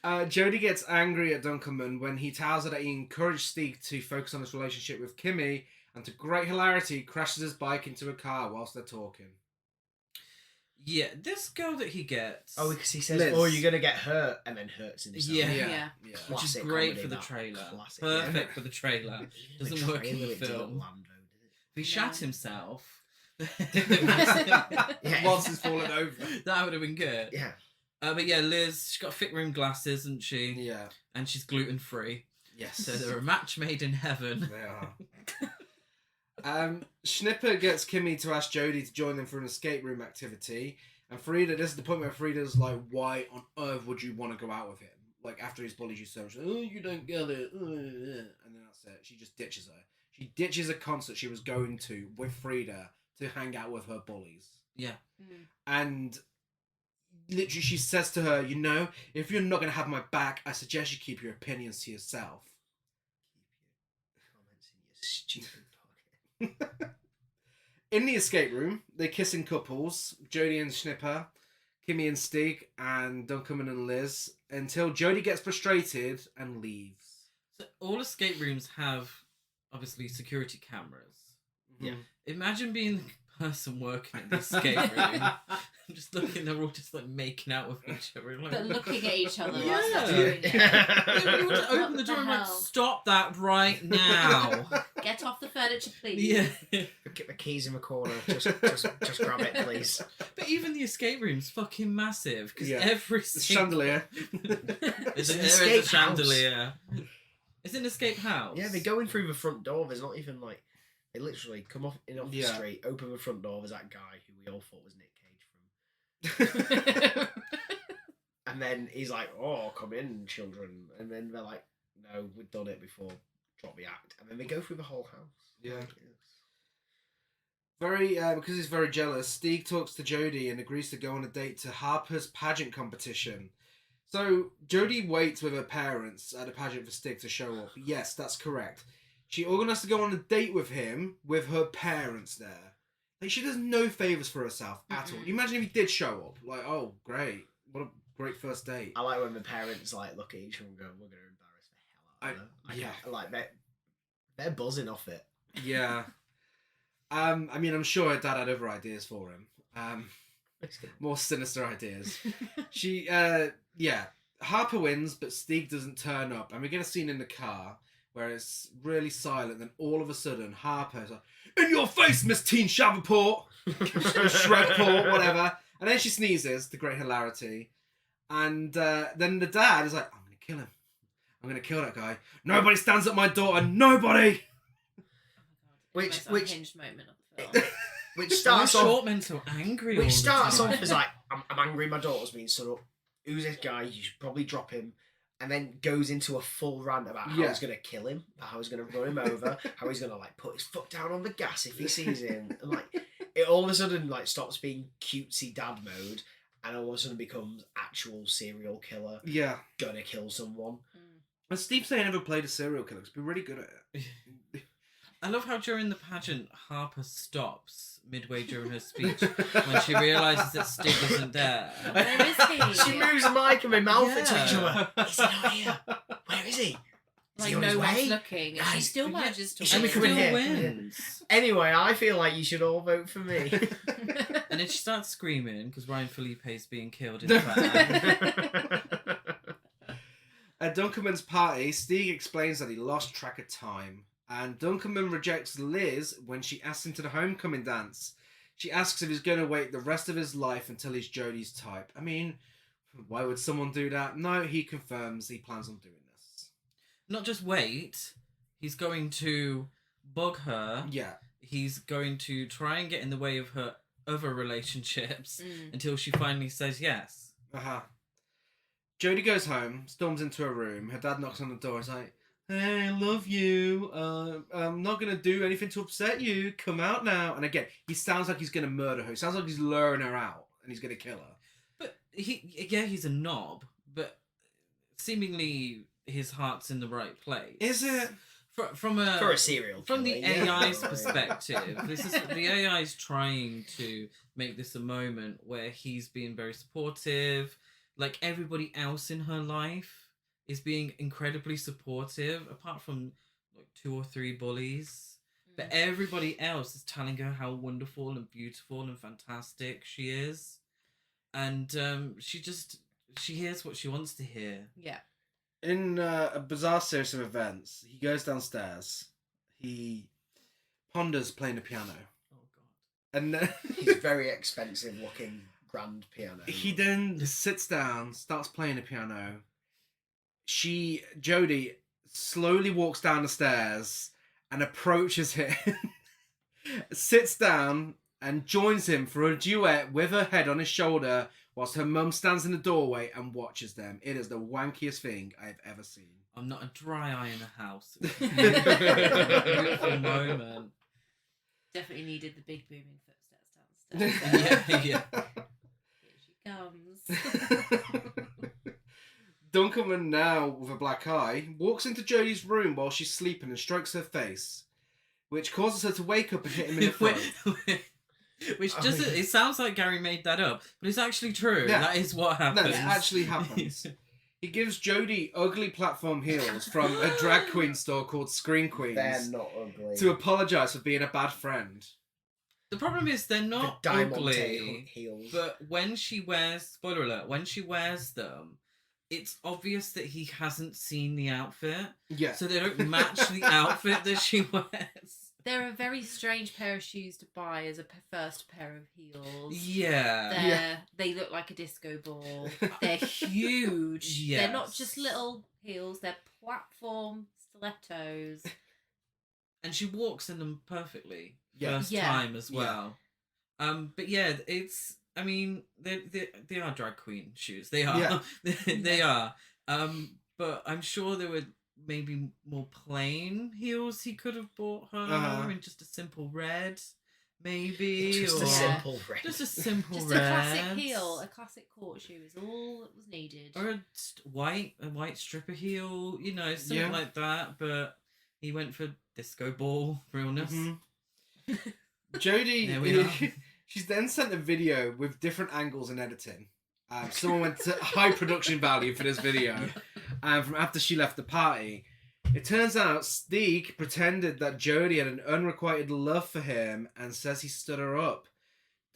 Jodie gets angry at Dunkerman when he tells her that he encouraged Steve to focus on his relationship with Kimmy, and to great hilarity, crashes his bike into a car whilst they're talking. Yeah, this girl that he gets. Oh, because he says, Liz. "Oh, you're gonna get hurt," and then hurts himself. Yeah. Yeah. Which is Classic great comedy, for the that. trailer. Classic, Perfect yeah. for the trailer. The Doesn't work in trailer, the it didn't film. land, though, If he shat himself, Yeah. Whilst he's falling over. that would have been good. Yeah. But yeah, Liz, she's got thick rim glasses, isn't she? Yeah. And she's gluten free. Yes. So they're a match made in heaven. They are. Schnipper gets Kimmy to ask Jodie to join them for an escape room activity. And Frida, this is the point where Frida's like, why on earth would you want to go out with him? Like, after he's bullied you so much. Oh, you don't get it. And then that's it. She just ditches her. She ditches a concert she was going to with Frida to hang out with her bullies. Yeah. And literally she says to her, you know, if you're not going to have my back, I suggest you keep your opinions to yourself. Comments in your stupid pocket. In the escape room, they're kissing couples, Jodie and Schnipper, Kimmy and Stig, and Dunkerman and Liz, until Jodie gets frustrated and leaves. So all escape rooms have, obviously, security cameras. Yeah. Imagine being the person working in the escape room. I'm just looking, they're all just like making out with each other. Like, But looking at each other Yeah. whilst they're doing it. Yeah, you want to open What the door the and like, hell? stop that right now. Get off the furniture, please. Yeah. Get the keys in the corner. Just grab it, please. But even the escape room's fucking massive because Yeah. every The single... chandelier. It's an There is escape a chandelier. It's an escape house. Yeah, they're going through the front door. There's not even like they literally come off the Yeah. street, open the front door. There's that guy who we all thought was Nick Cage from. And then he's like, "Oh, come in, children." And then they're like, "No, we've done it before. Drop the act." And then they go through the whole house. Yeah. Like, Very, because he's very jealous, Steve talks to Jodie and agrees to go on a date to Harper's pageant competition. So, Jodie waits with her parents at a pageant for Stig to show up. Yes, that's correct. She organised to go on a date with him with her parents there. Like, she does no favours for herself at all. You imagine if he did show up. Like, oh, great. What a great first date. I like when the parents like look at each other and go, "We're going to embarrass the hell out of them." yeah. Like they're buzzing off it. Yeah. I mean, I'm sure her dad had other ideas for him. More sinister ideas. Harper wins, but Stig doesn't turn up. And we get a scene in the car where it's really silent. Then all of a sudden, Harper's like, "In your face, Miss Teen Shreveport!" Shreveport, whatever. And then she sneezes, to great hilarity. And then the dad is like, "I'm going to kill him. I'm going to kill that guy. Nobody stands at my daughter. Nobody!" Which unhinged moment of the film. which starts off short men so angry. all Which the starts time. off as like, I'm angry my daughter's being stood up. Who's this guy? You should probably drop him. And then goes into a full rant about how he's going to kill him, how he's going to run him over, how he's going to like put his foot down on the gas if he sees him. And like, it all of a sudden like stops being cutesy dad mode, and all of a sudden becomes actual serial killer. Yeah. Gonna kill someone. And Steve Zahn never played a serial killer. He's been really good at it. I love how during the pageant, Harper stops midway during her speech when she realises that Stig isn't there. Where is he? She moves the mic and my mouth into Yeah. each other. He's not here. Where is he? Is Like he on his no one's way? looking, and she still manages to He should be win. coming Still here. wins. Anyway, I feel like you should all vote for me. And then she starts screaming because Ryan Felipe is being killed in the van. At Dunkerman's party, Stig explains that he lost track of time, and Dunkerman rejects Liz when she asks him to the homecoming dance. She asks if he's going to wait the rest of his life until he's Jodie's type. I mean, why would someone do that? No, he confirms he plans on doing this. Not just wait, he's going to bug her. Yeah. He's going to try and get in the way of her other relationships until she finally says yes. Uh-huh. Jodie goes home, storms into her room. Her dad knocks on the door. He's like, "Hey, I love you. I'm not going to do anything to upset you. Come out now." And again, he sounds like he's going to murder her. He sounds like he's luring her out and he's going to kill her. But he's a knob, but seemingly his heart's in the right place. Is it? For a serial from the killer, yeah. AI's perspective, the AI's trying to make this a moment where he's being very supportive. Like everybody else in her life is being incredibly supportive, apart from like 2 or 3 bullies. But everybody else is telling her how wonderful and beautiful and fantastic she is, and she hears what she wants to hear. Yeah. In a bizarre series of events, he goes downstairs. He ponders playing the piano. Oh God! And then He's very expensive looking grand piano. He then sits down, starts playing the piano. Jodie, slowly walks down the stairs and approaches him, sits down and joins him for a duet with her head on his shoulder whilst her mum stands in the doorway and watches them. It is the wankiest thing I've ever seen. I'm not a dry eye in the house. Beautiful moment. Definitely needed the big booming footsteps downstairs. Yeah. Here she comes. Dunkerman, now with a black eye, walks into Jodie's room while she's sleeping and strokes her face, which causes her to wake up and hit him in the throat. Which doesn't... It sounds like Gary made that up, but it's actually true. Yeah. That is what happens. No, it actually happens. He gives Jodie ugly platform heels from a drag queen store called Screen Queens. They're not ugly. To apologise for being a bad friend. The problem is they're not ugly, heels. but when she wears... Spoiler alert. When she wears them, it's obvious that he hasn't seen the outfit. Yeah. So they don't match the outfit that she wears. They're a very strange pair of shoes to buy as a first pair of heels. Yeah. They look like a disco ball. They're huge. Yes. They're not just little heels. They're platform stilettos. And she walks in them perfectly. Yeah. First time as well. But yeah, it's... I mean, they are drag queen shoes. They are. Yeah. They are. But I'm sure there were maybe more plain heels he could have bought her in just a simple red, maybe. Just a simple red. Just a simple just red. a classic heel, a classic court shoe is all that was needed. Or a white stripper heel, you know, something like that. But he went for disco ball realness. Mm-hmm. Jodie, There we are. She's then sent a video with different angles and editing. Someone went to high production value for this video. And from after she left the party, it turns out Stig pretended that Jodie had an unrequited love for him and says he stood her up.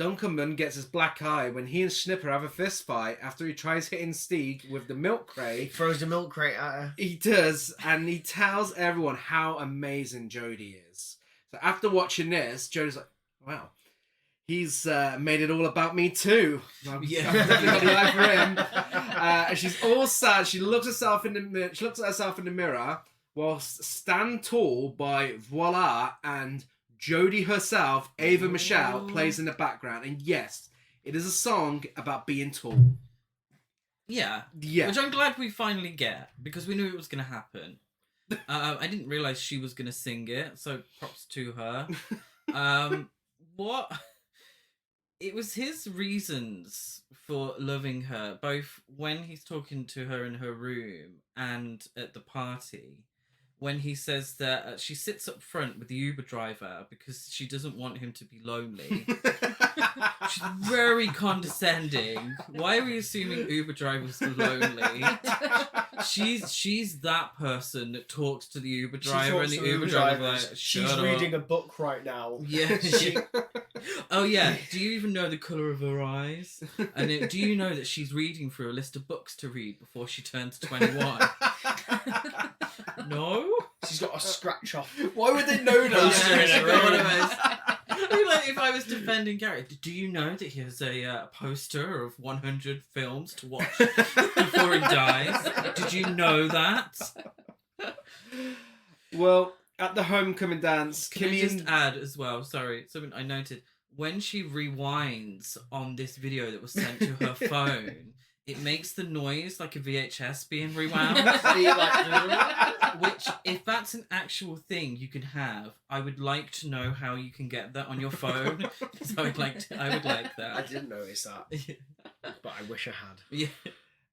Dunkerman gets his black eye when he and Schnipper have a fist fight after he tries hitting Stig with the milk crate. He throws the milk crate at her. He does, and he tells everyone how amazing Jodie is. So after watching this, Jodie's like, wow. He's made it all about me too. I'm definitely got the eye for him. And she's all sad. She looks at herself in the mirror. She looks at herself in the mirror, whilst Stand Tall by Voila and Jodie herself, Ava Michelle, plays in the background. And yes, it is a song about being tall. Yeah. Yeah. Which I'm glad we finally get, because we knew it was going to happen. I didn't realise she was going to sing it, so props to her. What it was his reasons for loving her, both when he's talking to her in her room and at the party. When he says that she sits up front with the Uber driver because she doesn't want him to be lonely. She's very condescending. Why are we assuming Uber drivers are lonely? She's that person that talks to the Uber driver, and the Uber driver like, she's reading a book right now. Yeah. Oh yeah. Do you even know the colour of her eyes? And do you know that she's reading through a list of books to read before she turns 21? No. She's got a scratch off. Why would they know that? Like, if I was defending Gary, do you know that he has a poster of 100 films to watch before he dies? Did you know that? Well, at the homecoming dance, Can I just add as well, sorry, something I noted. When she rewinds on this video that was sent to her phone, it makes the noise like a VHS being rewound. Which, if that's an actual thing you can have, I would like to know how you can get that on your phone. So I would like that. I didn't notice that, but I wish I had. Yeah.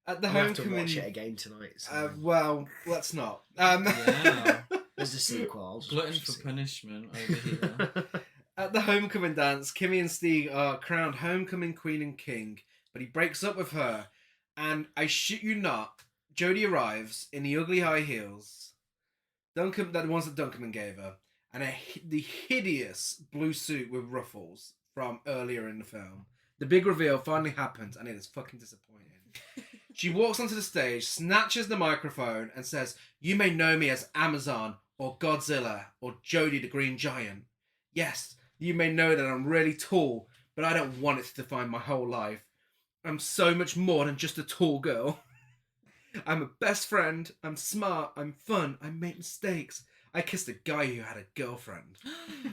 At the I'll have homecoming, to watch it again tonight. So. Well, let's not. Yeah. There's a sequel. I'll just Glutton watch the for punishment over here. At the homecoming dance, Kimmy and Stieg are crowned homecoming queen and king, but he breaks up with her, and I shit you not, Jodie arrives in the ugly high heels, the ones that Dunkerman gave her, and the hideous blue suit with ruffles from earlier in the film. The big reveal finally happens, and it is fucking disappointing. She walks onto the stage, snatches the microphone, and says, "You may know me as Amazon, or Godzilla, or Jodie the Green Giant. Yes, you may know that I'm really tall, but I don't want it to define my whole life. I'm so much more than just a tall girl. I'm a best friend, I'm smart, I'm fun, I make mistakes. I kissed a guy who had a girlfriend.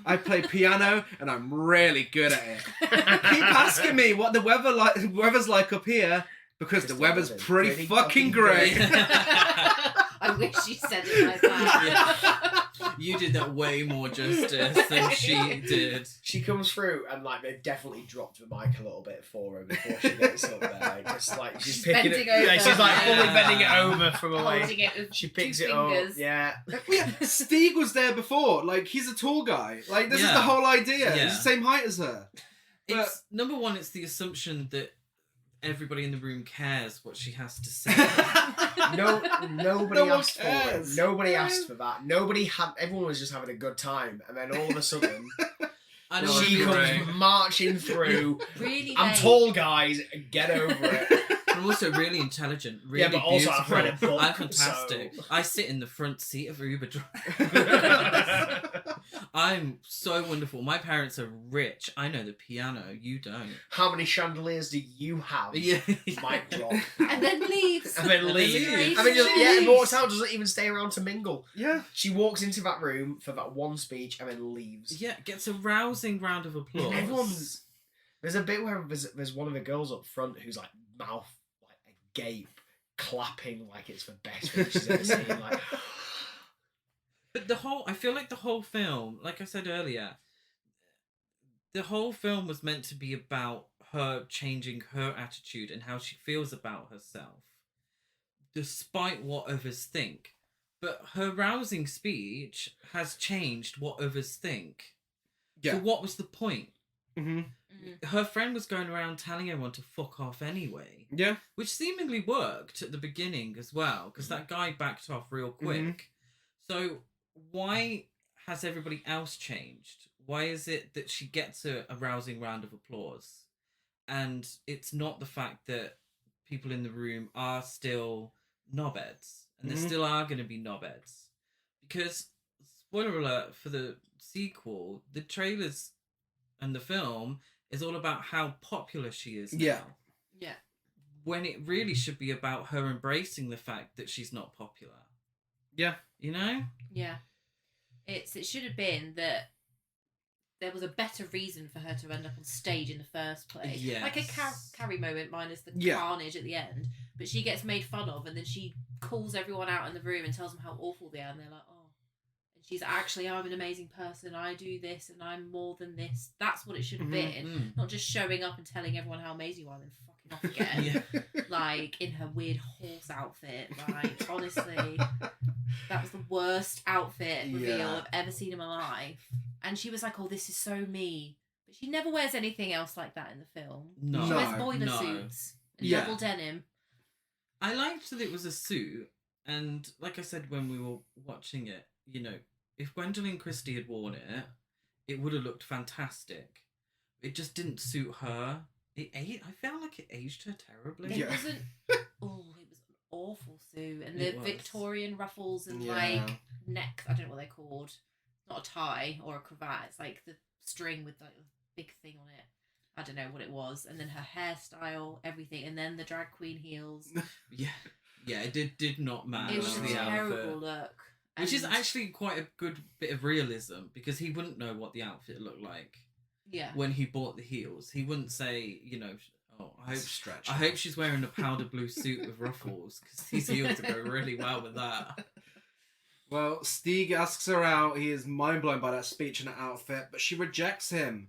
I play piano, and I'm really good at it. Keep asking me what the weather's like up here, because the weather's pretty fucking great." I wish you said it like that. Yeah. You did that way more justice than she did. She comes through and like they've definitely dropped the mic a little bit for her before she gets up there. Just like she's picking it. Over. Yeah, she's like fully bending it over from away. It she picks two it fingers. up. Yeah. Stieg was there before. Like, he's a tall guy. Like, this is the whole idea. Yeah. He's the same height as her. It's number one, it's the assumption that everybody in the room cares what she has to say. Nobody asked for it. Nobody asked for that. Everyone was just having a good time, and then all of a sudden, she comes marching through. Really, I'm tall, guys. Get over it. I'm also really intelligent, really but also beautiful. I've read a book, I'm fantastic. so... I sit in the front seat of Uber driver. I'm so wonderful. My parents are rich. I know the piano. You don't. How many chandeliers do you have? Yeah. Mic drop. And then leaves. And then leaves. leaves. I mean, just, walks out, doesn't even stay around to mingle. Yeah. She walks into that room for that one speech and then leaves. Yeah, gets a rousing round of applause. Everyone's... There's a bit where there's one of the girls up front who's like mouth like agape, clapping like it's the best thing she's ever seen. Like... But I feel like the whole film, like I said earlier, the whole film was meant to be about her changing her attitude and how she feels about herself, despite what others think. But her rousing speech has changed what others think. Yeah. So what was the point? Mm-hmm. Her friend was going around telling everyone to fuck off anyway. Yeah. Which seemingly worked at the beginning as well, because that guy backed off real quick. Mm-hmm. So why has everybody else changed? Why is it that she gets a rousing round of applause? And it's not the fact that people in the room are still knobheads. And there still are going to be knobheads. Because, spoiler alert, for the sequel, the trailers and the film is all about how popular she is now. Yeah. When it really should be about her embracing the fact that she's not popular. Yeah. You know? Yeah. It should have been that there was a better reason for her to end up on stage in the first place. Yes. Like a Carrie moment minus the carnage at the end. But she gets made fun of and then she calls everyone out in the room and tells them how awful they are and they're like, oh. She's actually, I'm an amazing person. I do this and I'm more than this. That's what it should have been. Not just showing up and telling everyone how amazing you are and then fucking off again. Like in her weird horse outfit. Like, honestly, that was the worst outfit reveal I've ever seen in my life. And she was like, oh, this is so me. But she never wears anything else like that in the film. No. She wears boiler suits and double denim. I liked that it was a suit. And like I said when we were watching it, you know, if Gwendolyn Christie had worn it, it would have looked fantastic. It just didn't suit her. I felt like it aged her terribly. It wasn't. Oh, it was an awful suit, and the Victorian ruffles and like neck. I don't know what they're called. Not a tie or a cravat. It's like the string with like a big thing on it. I don't know what it was. And then her hairstyle, everything, and then the drag queen heels. Yeah, it did not match. It was a the terrible outfit. look. Which is actually quite a good bit of realism because he wouldn't know what the outfit looked like. Yeah. When he bought the heels, he wouldn't say, you know, oh, stretch. I hope she's wearing a powder blue suit with ruffles because these heels would go really well with that. Well, Stieg asks her out. He is mind blown by that speech and that outfit, but she rejects him.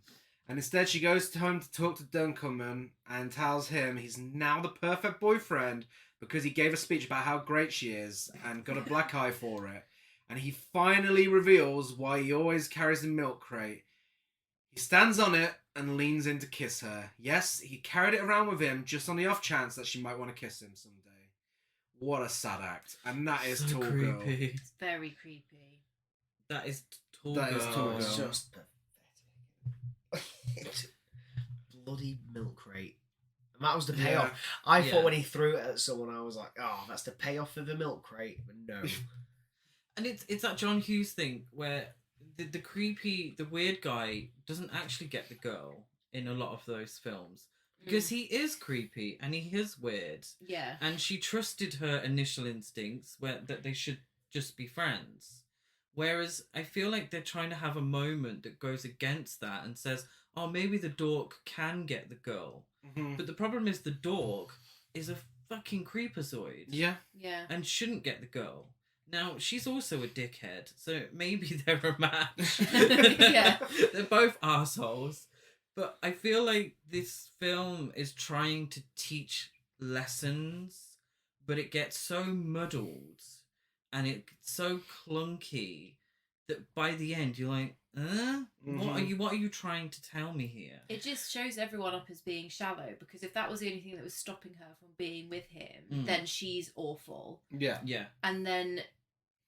And instead, she goes home to talk to Dunkelman and tells him he's now the perfect boyfriend because he gave a speech about how great she is and got a black eye for it. And he finally reveals why he always carries a milk crate. He stands on it and leans in to kiss her. Yes, he carried it around with him just on the off chance that she might want to kiss him someday. What a sad act. And that is So Tall creepy. Girl. It's very creepy. That is Tall That Girl. is Tall It's Girl. just pathetic. Bloody milk crate. And that was the payoff. I thought when he threw it at someone, I was like, oh, that's the payoff of the milk crate. But no. And it's that John Hughes thing where the weird guy doesn't actually get the girl in a lot of those films because he is creepy and he is weird. Yeah. And she trusted her initial instincts that they should just be friends. Whereas I feel like they're trying to have a moment that goes against that and says, oh, maybe the dork can get the girl. Mm-hmm. But the problem is the dork is a fucking creepazoid. Yeah. Yeah. And shouldn't get the girl. Now, she's also a dickhead, so maybe they're a match. Yeah. They're both assholes. But I feel like this film is trying to teach lessons, but it gets so muddled and it's so clunky that by the end you're like, what are you trying to tell me here? It just shows everyone up as being shallow because if that was the only thing that was stopping her from being with him, then she's awful. Yeah. Yeah. And then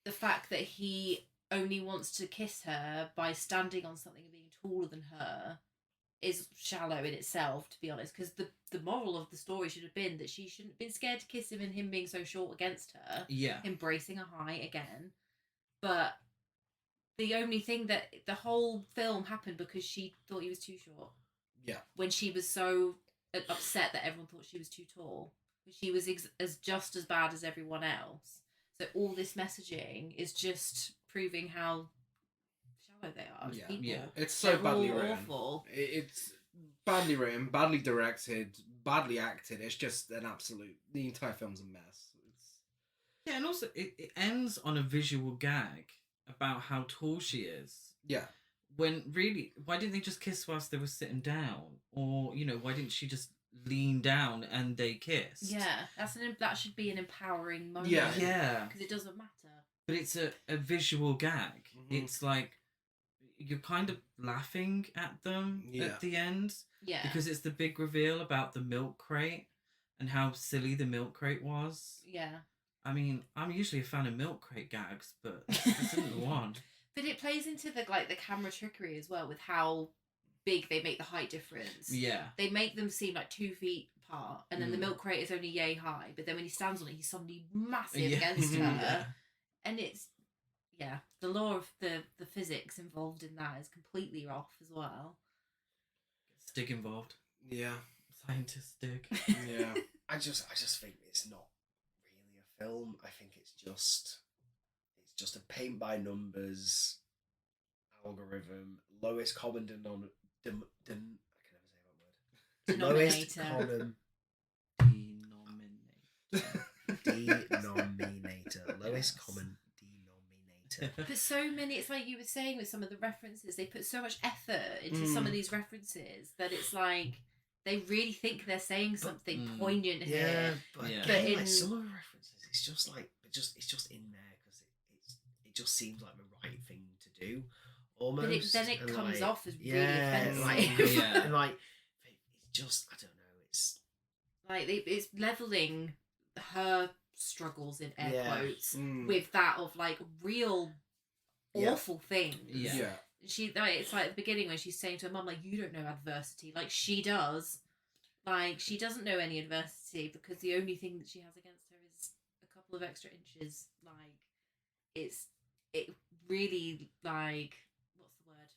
the fact that he only wants to kiss her by standing on something and being taller than her is shallow in itself, to be honest, because the moral of the story should have been that she shouldn't have been scared to kiss him and him being so short against her. Yeah. Embracing a high again. But the only thing that the whole film happened because she thought he was too short. Yeah. When she was so upset that everyone thought she was too tall. She was just as bad as everyone else. So all this messaging is just proving how shallow they are as people. Yeah. It's so badly written. Awful. It's badly written, badly directed, badly acted. It's just an absolute... The entire film's a mess. Yeah, and also it ends on a visual gag about how tall she is. Yeah. When really, why didn't they just kiss whilst they were sitting down? Or, you know, why didn't she just lean down and they kissed? Yeah, that should be an empowering moment. Yeah. Yeah. Because it doesn't matter. But it's a visual gag. It's like you're kind of laughing at them at the end. Yeah. Because it's the big reveal about the milk crate and how silly the milk crate was. Yeah. I mean, I'm usually a fan of milk crate gags, but this isn't the one. But it plays into the camera trickery as well with how big they make the height difference. Yeah. They make them seem like 2 feet apart, and then the milk crate is only yay high, but then when he stands on it, he's suddenly massive against her. Yeah. And it's, the law of the physics involved in that is completely off as well. Stick involved. Yeah. Scientist stick. Yeah. I just think it's not really a film. I think it's just a paint by numbers algorithm, lowest common denominator. Lowest common denominator. Lowest common But so many, it's like you were saying with some of the references, they put so much effort into some of these references that it's like they really think they're saying something poignant here. But Yeah. again, But like in- some of the references, it's just like it's just in there because it just seems like the right thing to do. Almost, But then it and, comes like, off as really offensive. like, Yeah. and like it's just I don't know. It's Like it's leveling her struggles in air Yeah. quotes with that of like real Yeah. awful things. Yeah. She like it's like at the beginning when she's saying to her mum like you don't know adversity like she does. Like she doesn't know any adversity because the only thing that she has against her is a couple of extra inches. Like it really like what's the word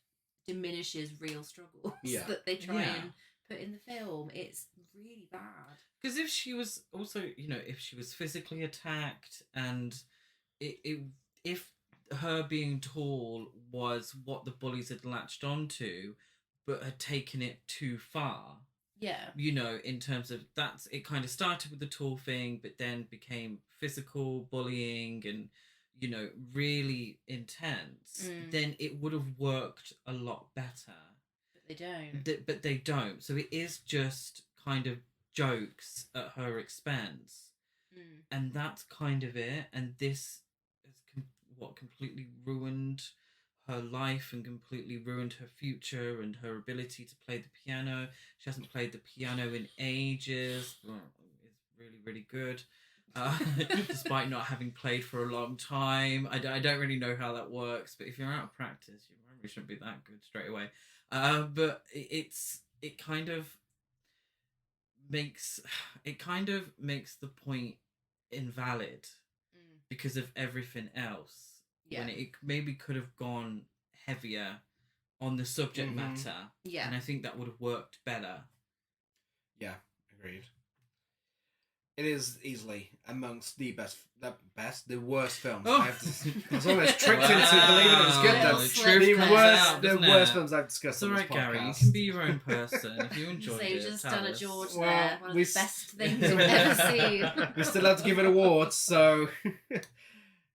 diminishes real struggles that they try and put in the film. It's really bad. Because if she was also, if she was physically attacked and if her being tall was what the bullies had latched onto, but had taken it too far, Yeah. in terms of it kind of started with the tall thing, but then became physical bullying and, really intense, then it would have worked a lot better. But they don't. But they don't. So it is just kind of jokes at her expense, and that's kind of it. And this has completely ruined her life and completely ruined her future and her ability to play the piano. She hasn't played the piano in ages. It's really, really good, despite not having played for a long time. I don't really know how that works, but if you're out of practice, you probably shouldn't be that good straight away. But it kind of makes the point invalid because of everything else. When it maybe could have gone heavier on the subject matter. Yeah. And I think that would have worked better. Yeah, agreed. It is easily amongst the worst films. Oh. I was almost tricked into believing it was good. Wow, Though. the truth comes out, The doesn't worst it? films I've discussed It's on this alright, Gary. You podcast. can be your own person if you enjoyed So it. you've just tell done a us. George Well, there. One of we the best things we've ever seen. We still have to give it awards, so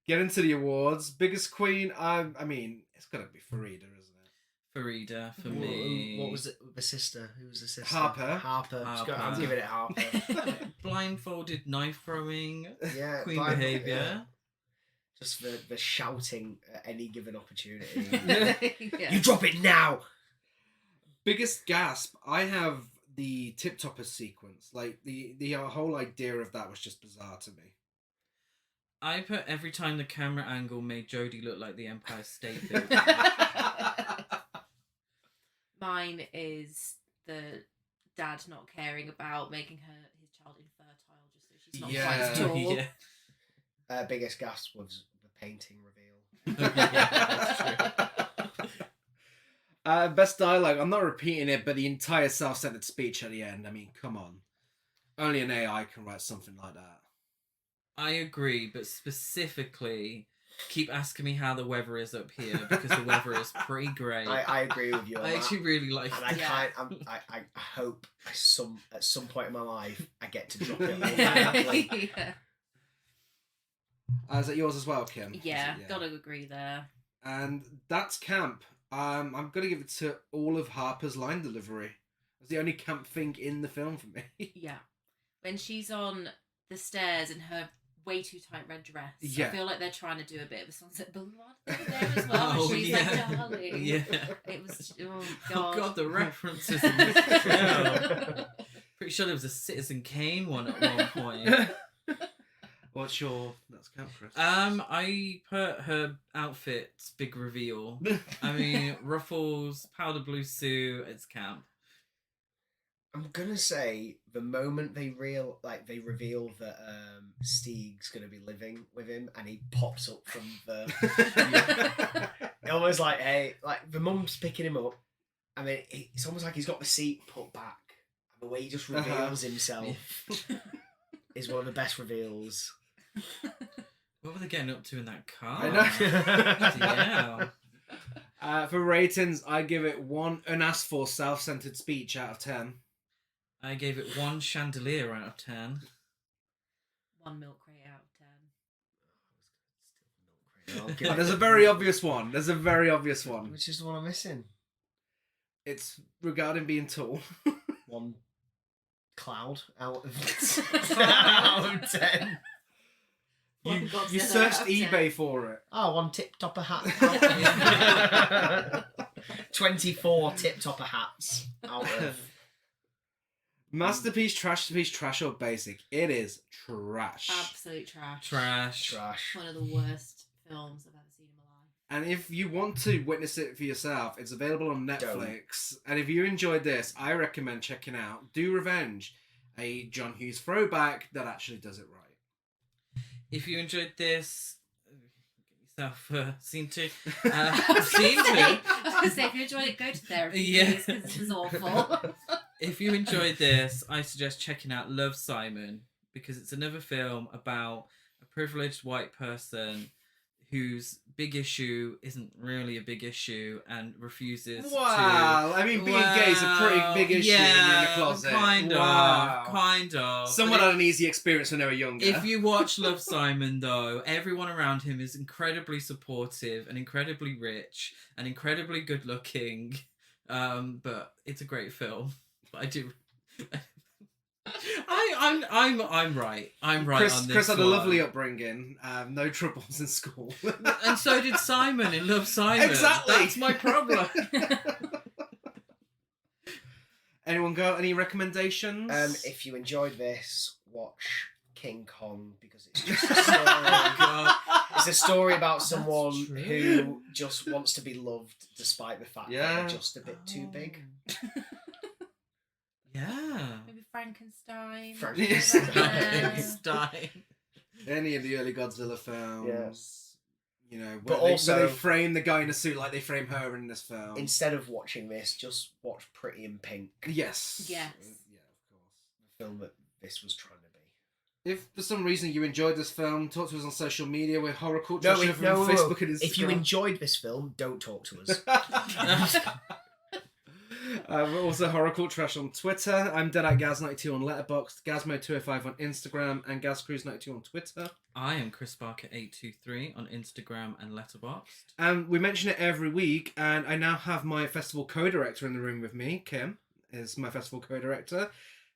get into the awards. Biggest queen, I mean, it's got to be Farida, isn't it? Farida for me. What was it? The sister? Who was the sister? Harper. Harper. Harper. I'm giving it Harper. Blindfolded knife throwing. Yeah, Queen blindfold- behaviour. yeah. Just the shouting at any given opportunity. Yeah. You drop it now. Biggest gasp, I have the Tip Topper sequence. Like the whole idea of that was just bizarre to me. I put every time the camera angle made Jodie look like the Empire State Building. Mine is the dad not caring about making his child infertile just so she's not Yeah. quite tall. Yeah. Biggest gasp was the painting reveal. Yeah, that's true. Best dialogue, I'm not repeating it, but the entire self-centered speech at the end, I mean, come on. Only an AI can write something like that. I agree, but specifically, keep asking me how the weather is up here because the weather is pretty great. I agree with you on I that. actually really like And it. I hope at some point in my life I get to drop it organically. Yeah. Is that yours as well, Kim? Yeah, Is it? gotta agree there. And that's camp. I'm going to give it to all of Harper's line delivery. It's the only camp thing in the film for me. Yeah. When she's on the stairs in her way too tight red dress, Yeah. I feel like they're trying to do a bit of a Sunset Boulevard thing there as well. Oh, and she's yeah. like, darling. Yeah. It was, oh Oh god. god, the references in this film. Pretty sure there was a Citizen Kane one at one point. What's your... That's camp, Chris. I put her outfit's big reveal. I mean, ruffles, powder blue suit, it's camp. I'm gonna say the moment they reveal that Stieg's gonna be living with him and he pops up from the almost like, hey, like the mum's picking him up and then it's almost like he's got the seat put back and the way he just reveals himself is one of the best reveals. What were they getting up to in that car? I know. Yeah. For ratings, I give it 1 unasked for self-centered speech out of 10. I gave it 1 chandelier out of 10. 1 milk crate out There's a very obvious one. Which is the one I'm missing? It's regarding being tall. One cloud out of 10. You searched eBay for it. Oh, one tip topper hat. 24 tip topper hats out of. Masterpiece, trash or basic. It is trash. Absolute trash. Trash. One of the worst films I've ever seen in my life. And if you want to witness it for yourself, it's available on Netflix. And if you enjoyed this, I recommend checking out Do Revenge, a John Hughes throwback that actually does it right. If you enjoyed this, get yourself scene to. I was gonna say, if you enjoyed it, go to therapy. Yeah. Because this is awful. If you enjoyed this, I suggest checking out Love, Simon, because it's another film about a privileged white person whose big issue isn't really a big issue and refuses to... I mean, being gay is a pretty big issue when you're in the closet. Kind of. Someone had an easy experience when they were younger. If you watch Love, Simon, though, everyone around him is incredibly supportive and incredibly rich and incredibly good looking. But it's a great film. I do. I'm right. I'm right Chris, on this. Chris had a one. lovely upbringing. No troubles in school. And so did Simon in Love, Simon. Exactly. That's my problem. Anyone got any recommendations? If you enjoyed this, watch King Kong, because it's just a story. It's a story about someone who just wants to be loved despite the fact that they're just a bit too big. Yeah. Maybe Frankenstein. Any of the early Godzilla films. Yes. You know, but where also they frame the guy in a suit like they frame her in this film. Instead of watching this, just watch Pretty in Pink. Yes. Yes. Yeah, of course. The film that this was trying to be. If for some reason you enjoyed this film, talk to us on social media. We're Horror Culture No, Show from Facebook and Instagram. If you enjoyed this film, don't talk to us. We're also Horror Cult Trash on Twitter. I'm Dead@Gaz92 on Letterboxd, Gazmo205 on Instagram, and GazCruise92 on Twitter. I am Chris Barker823 on Instagram and Letterboxd. We mention it every week, and I now have my festival co-director in the room with me. Kim is my festival co-director.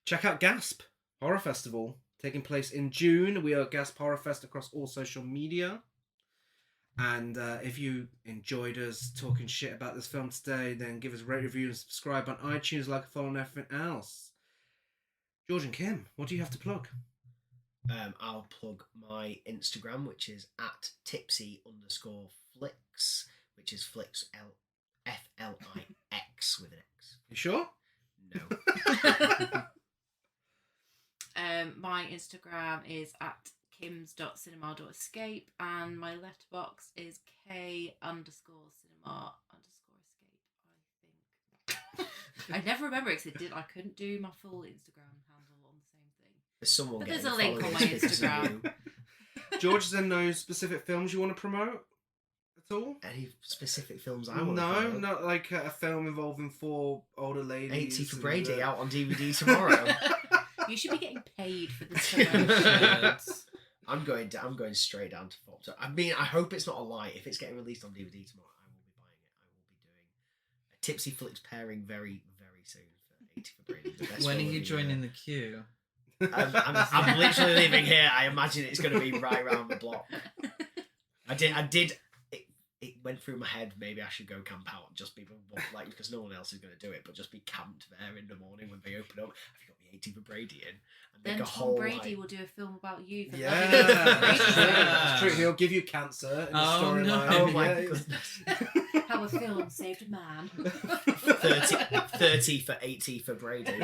Check out Gasp Horror Festival, taking place in June. We are Gasp Horror Fest across all social media. And if you enjoyed us talking shit about this film today, then give us a rate, review, and subscribe on iTunes, like a follow, and everything else. George and Kim, what do you have to plug? I'll plug my Instagram, which is @tipsy_flix, which is Flix FLIX with an X. You sure? No. My Instagram is @kims.cinema.escape, and my letterbox is K_cinema_escape, I think. I never remember it because I couldn't do my full Instagram handle on the same thing. There's someone But there's getting a link on my followers because of Instagram. you. George, is there no specific films you want to promote at all? Any specific films I want to No, promote? not like a film involving 4 older ladies. 80 for and, Brady out on DVD tomorrow. You should be getting paid for this promotion. I'm going straight down to Fox. I mean, I hope it's not a lie. If it's getting released on DVD tomorrow, I will be buying it. I will be doing a TipsyFlix pairing very, very soon for 80 for Brady. The best When are film of you the joining year. the queue? I'm literally leaving here. I imagine it's going to be right around the block. I did. It went through my head. Maybe I should go camp out and just be like, because no one else is going to do it, but just be camped there in the morning when they open up. Have you got the 80 for Brady in? And Then make a Tom whole Brady will do a film about you. For Yeah, loving the that's true. He'll give you cancer in the Oh, storyline. no. Oh my Yeah. goodness. How a film saved a man. 30 for 80 for Brady.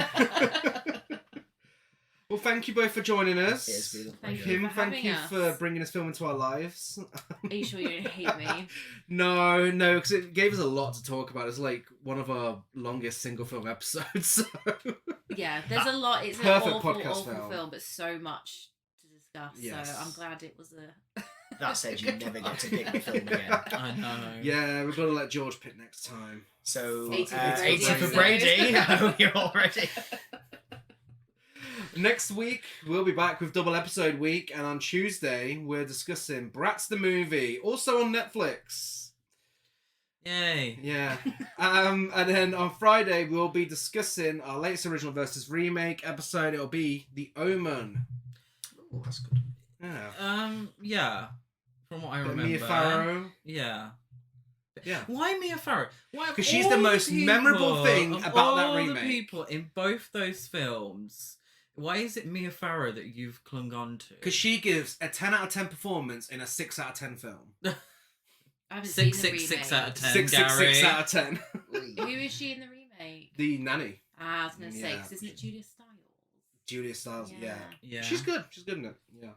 Well, thank you both for joining us. It's been a Thank pleasure. you Kim, for thank having you us. for bringing this film into our lives. Are you sure you don't hate me? No, because it gave us a lot to talk about. It's like one of our longest single film episodes. So. Yeah, there's a lot. It's an Perfect awful, podcast awful film. film, but so much to discuss. Yes. So I'm glad it was a. That said, you never get to pick the film again. I know. Yeah, we've got to let George pick next time. So, 80 for 80 for Brady. Brady. I hope you're all ready. Next week, we'll be back with double episode week, and on Tuesday, we're discussing Bratz the movie, also on Netflix. Yay. Yeah. And then on Friday, we'll be discussing our latest original versus remake episode. It'll be The Omen. Oh, that's good. Yeah. Yeah. From what I remember. Mia Farrow. Yeah. Yeah. Why Mia Farrow? Because she's the most memorable thing about that remake. All the people in both those films, why is it Mia Farrow that you've clung on to? Because she gives a 10 out of 10 performance in a 6 out of 10 film. I haven't seen the 6 remake. out of 10. 6 out of 10. Who is she in the remake? The nanny. I was going to say, Yeah. 'cause isn't it Julia Stiles? Julia Stiles, yeah. Yeah. She's good. She's good in it. Yeah.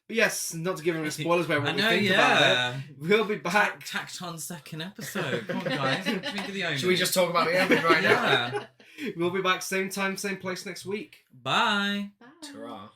But yes, not to give any spoilers about what I we know, think about it. We'll be back. Tacked on second episode. Come on, guys. What do you think of The Omen? Should we just talk about The Omen right now? Yeah. We'll be back same time, same place next week. Bye. Bye. Ta-ra.